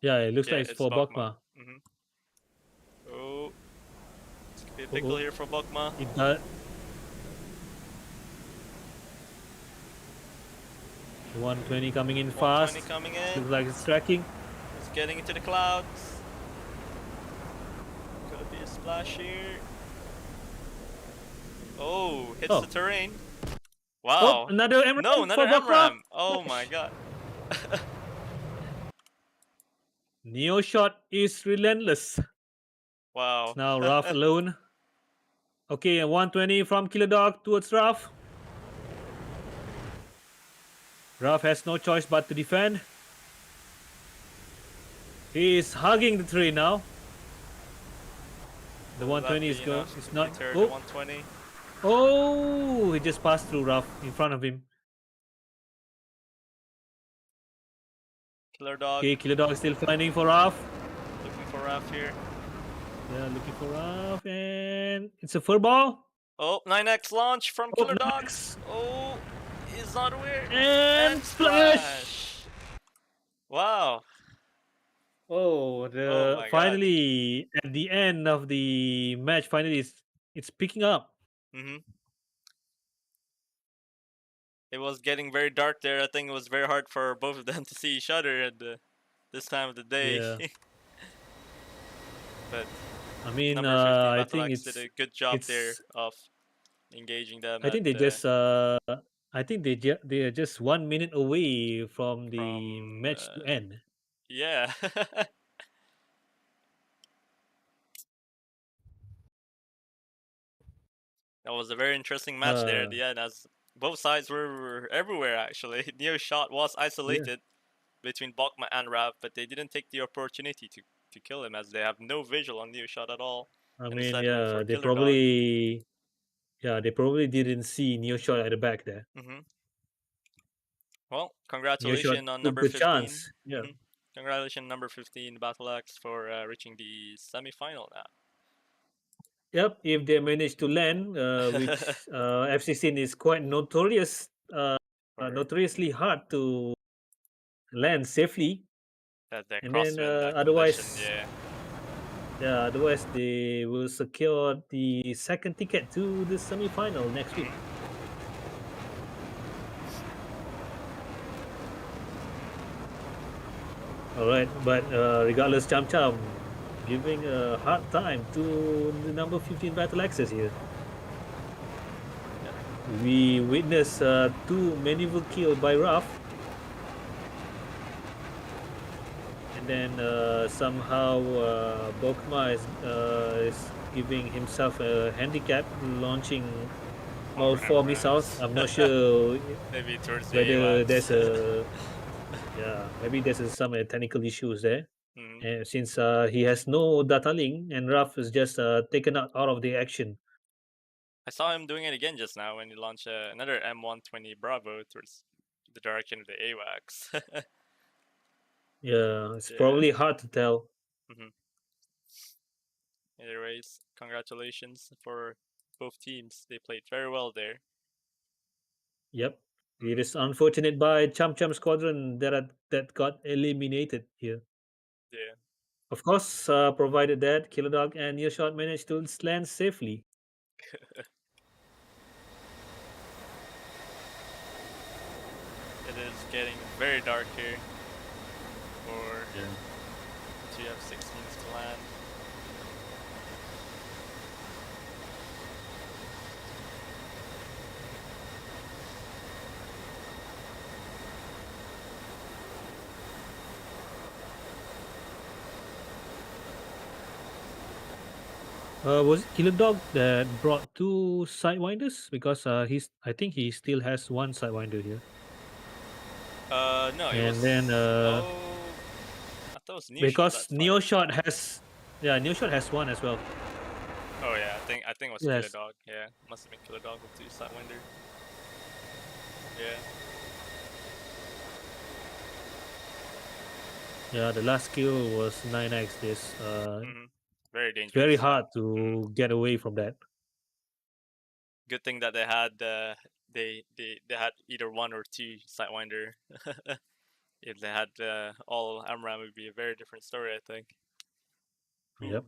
Yeah, it looks Yeah, like it's it's for Bokma. Bokma. Oh, it's gonna be a Oh, pickle here for Bokma. it does. 120 coming in 120 fast. coming in. Looks like it's tracking. It's getting into the clouds. Could be a splash here. Oh, hits the Oh, terrain. oh, Wow. another No, Amram another for Bokma. AMRAM. Oh my god. Neo Shot is relentless. It's Wow. now Raf alone. Okay, and 120 from Killer Dog towards Raf. Raf has no choice but to defend. He is hugging the tree now. The Will that 120 be enough is to not. deter the Oh, 120? oh! He just passed through Raf in front of him. Killer Dog Okay, Killer Dog is still finding for Raf. looking for Raf here. Yeah, looking for Raf, and it's a furball. Oh, 9x launch from Oh, Killer Dog. next Oh, he's not aware. and And splash. splash. Wow. Oh, Oh the my god. finally at the end of the match, finally it's picking up. Mm-hmm. It was getting very dark there. I think it was very hard for both of them to see each other. And this time of the day. Yeah. But I mean, number 15 I Battle think Axe did a good job there it's of engaging them I at think I think they are just 1 minute away from the from match to end. yeah. That was a very interesting match there at Uh, the end, as both sides were everywhere actually. Neo Shot was yeah. isolated between Bokma and Rav, but they didn't take the opportunity to kill him, as they have no visual on Neo Shot at all, I and mean, instead went for yeah, Killer Dog. they probably didn't see Neo shot at the back there. Hmm. Well, Neo shot congratulations on took number the 15. chance. Yeah. Congratulations, number 15 Battle Axe, for reaching the semi-final Yep. If they manage to land, now. which FC scene is quite For notoriously hard to land safely, that and then crosswind, that collision, yeah. otherwise they will secure the second ticket to the semi-final next week. Hmm. All right, but regardless, Cham Cham giving a hard time to the number 15 Battle Axis here. Yep. We witness two maneuver kill by Ruff, and then somehow Bokma is giving himself a handicap, launching all More four missiles. MRAMs. I'm not sure Maybe towards the whether there's AWACS. a maybe there's some technical issues there. Hmm. And since he has no data link and Ruff is just taken out of the action. I saw him doing it again just now when he launched another M120 Bravo towards the direction of the AWACS. Yeah, it's Yeah. probably hard to tell. Hmm. Anyways, congratulations for both teams. They played very well there. Yep. It Hmm. is unfortunate by Chum Chum Squadron that got eliminated here. Yeah. Of course, provided that Killer Dog and Earshot managed to land safely. It is getting very dark here for Yeah. two F-16s to land. Was it Killer Dog that brought two sidewinders? Because I think he still has one sidewinder here. No, it And then was. Oh, I thought it was New Shot because that fired. Neoshot has one as well. Oh yeah, I think it was Killer Yes. Dog. Yeah, must have been Killer Dog with two Sidewinder. Yeah. Yeah, the last kill was 9x. Hmm. Very It's very dangerous. hard Hmm. to get away from that. Good thing that they had they had either one or two Sidewinder. If they had all Amram, it would be a very different story, I think. Yep. Ooh.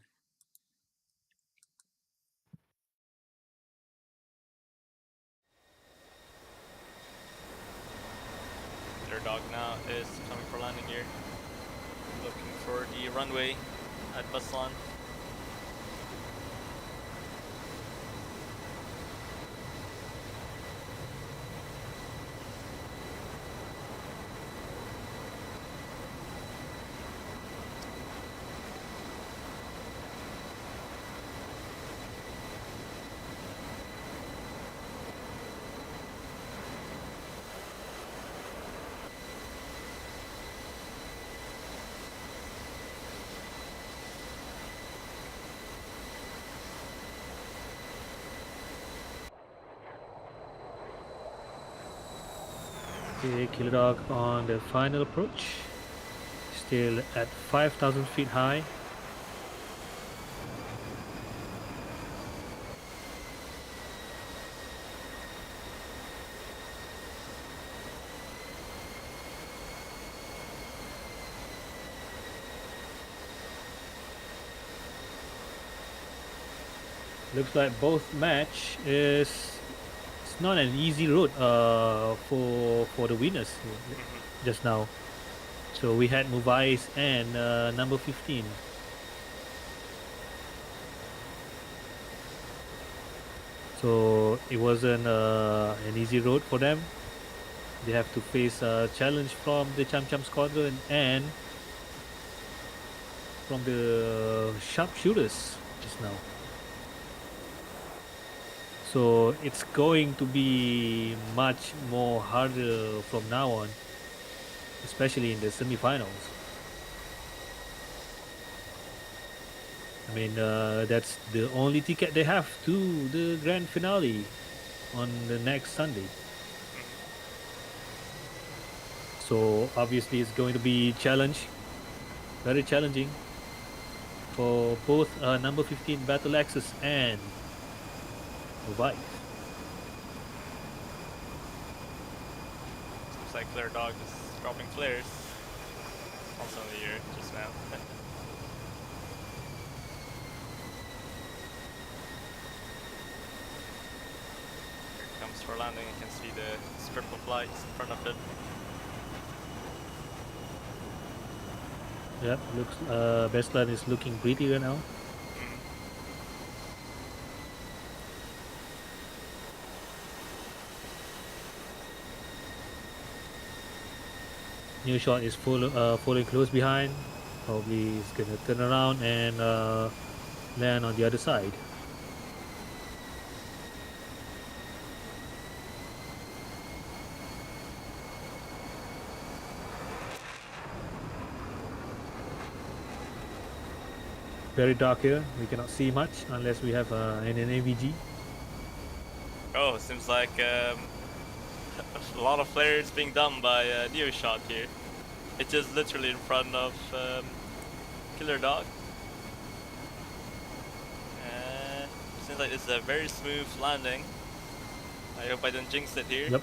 Killer Dog now is coming for landing here, looking for the runway at Baslan. Okay, Killer Dog on the final approach. Still at 5,000 feet high. Looks like both match is it's not an easy road for the winners Hmm. just now. So we had Muvais and number 15. So it wasn't an easy road for them. They have to face a challenge from the Cham Cham Squadron and from the sharpshooters just now. So it's going to be much more harder from now on, especially in the semifinals. I mean, that's the only ticket they have to the grand finale on the next Sunday. So obviously, it's going to be challenge, very challenging for both number 15 Battle Axis and Mobile. Seems like Flare Dog is dropping flares. Also in the air just now. Here it comes for landing. You can see the strip of lights in front of it. Yep, looks Bestland is looking pretty right now. New shot is following close behind. Probably is gonna turn around and land on the other side. Very dark here. We cannot see much unless we have an AVG. Oh, seems like a lot of flares being done by Neo Shot here. It's just literally in front of Killer Dog. Seems like it's a very smooth landing. I hope I don't jinx it here. Yep.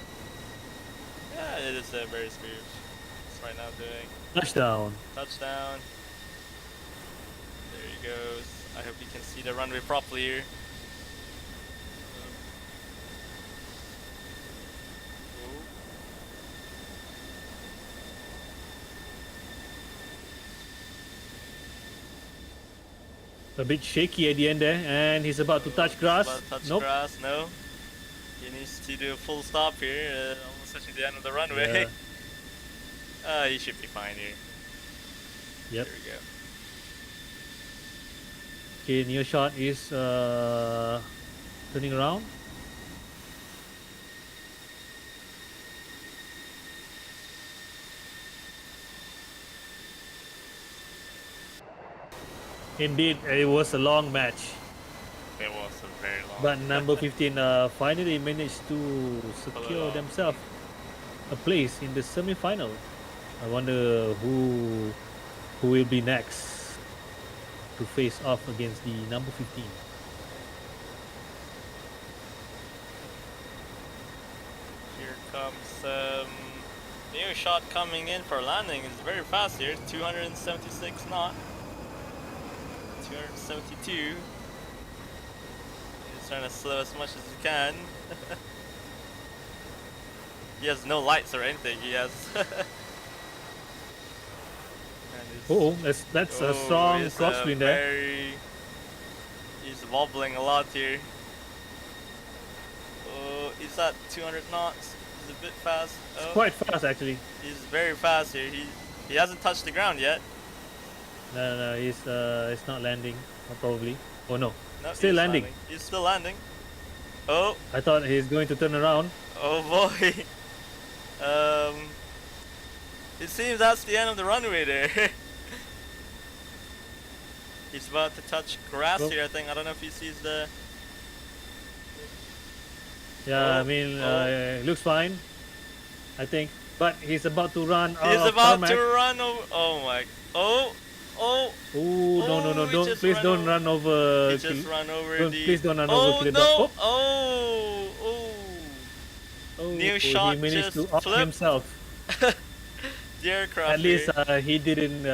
Yeah, it is very smooth. It's right now doing Touchdown. touchdown. There he goes. I hope you can see the runway properly here. A bit shaky at the end there, and he's about to touch grass. About to touch Nope. grass, no. He needs to do a full stop here, almost touching the end of the runway. Yeah. He should be fine here. Yep. There we go. Okay, Neo shot is turning around. Indeed, it was a long match. It was a very long. But number 15 finally managed to secure themselves a place in the semi-final. I wonder who will be next to face off against the number 15. Here comes Neo Shot coming in for landing. It's very fast here, 276 knot. 272. He's trying to slow as much as he can. He has no lights or anything. He has. Oh, that's a strong crosswind there. He's wobbling a lot here. Oh, he's at 200 knots. He's a bit fast. Oh, It's quite fast actually. he's very fast here. He hasn't touched the ground yet. No, he's not landing, probably. Oh no, No, still he's landing. He's still landing. Oh, I thought he's going to turn around. oh boy. It seems that's the end of the runway there. He's about to touch grass here, I think. I don't know if he sees the... Yeah, Oh, I mean, oh. it looks fine, I think. But he's about to run out He's of about tarmac. to run over... Oh my... Oh! Oh! Oh, no, he don't, just please don't run over. He just ran over don't, the... please don't run oh, over Killer no! Dog. Oh! Oh! Oh, New shot he managed just to off flipped. himself. The aircraft At least here. he didn't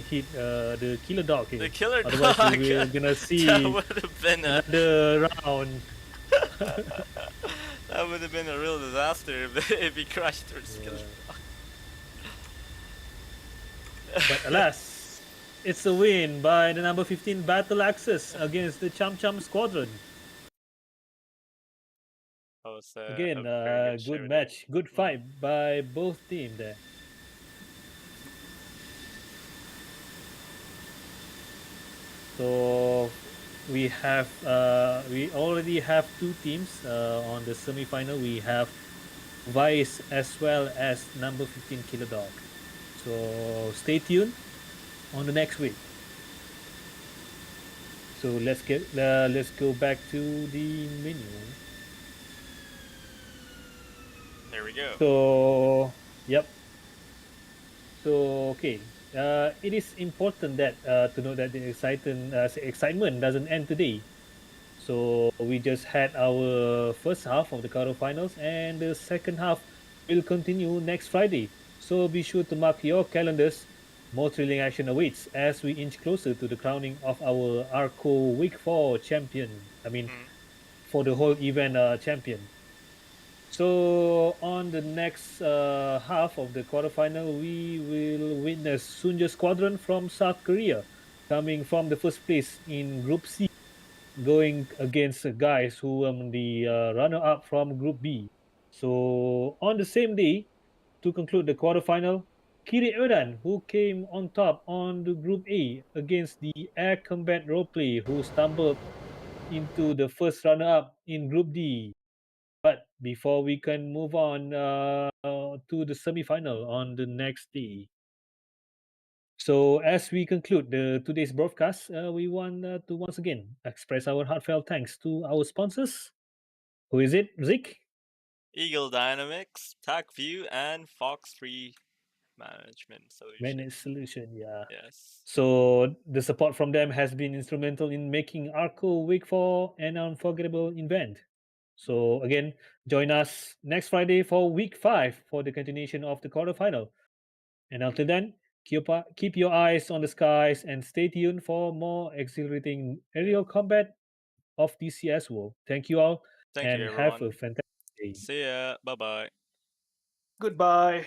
hit the Killer Dog here. The Killer Otherwise, Dog. we're gonna see That would have been a... another round. That would have been a real disaster if he crashed towards Killer Dog. But alas, it's a win by the number 15 Battle Axis against the Chum Chum Squadron. That was Again, a very good good show there. match, good Mhm. fight by both teams there. So we already have two teams on the semi-final. We have Vice as well as number 15 Killer Dog. So stay tuned on the next week. So let's go back to the menu. There we go. So yep. So okay. It is important that to know that the excitement doesn't end today. So we just had our first half of the quarterfinals, and the second half will continue next Friday. So be sure to mark your calendars. More thrilling action awaits as we inch closer to the crowning of our ARCCO Week 4 champion. I mean, Mhm. for the whole event champion. So on the next half of the quarterfinal, we will witness Sunja Squadron from South Korea coming from the first place in Group C, going against the guys who were the runner-up from Group B. So on the same day, to conclude the quarterfinal, Kiri Eran, who came on top on the Group A against the Air Combat Roleplay, who stumbled into the first runner-up in Group D. But before we can move on to the semi-final on the next day, so as we conclude the today's broadcast, we want to once again express our heartfelt thanks to our sponsors. Who is it, Zik? Eagle Dynamics, TACView, and Fox 3 Management Managed Solutions. Solution, yeah. Yes. So the support from them has been instrumental in making ARCO Week 4 an unforgettable event. So again, join us next Friday for Week 5 for the continuation of the quarterfinal. And until then, keep your eyes on the skies and stay tuned for more exhilarating aerial combat of DCS World. Thank you all Thank you, and have everyone. a fantastic day. See ya. Bye bye. Goodbye.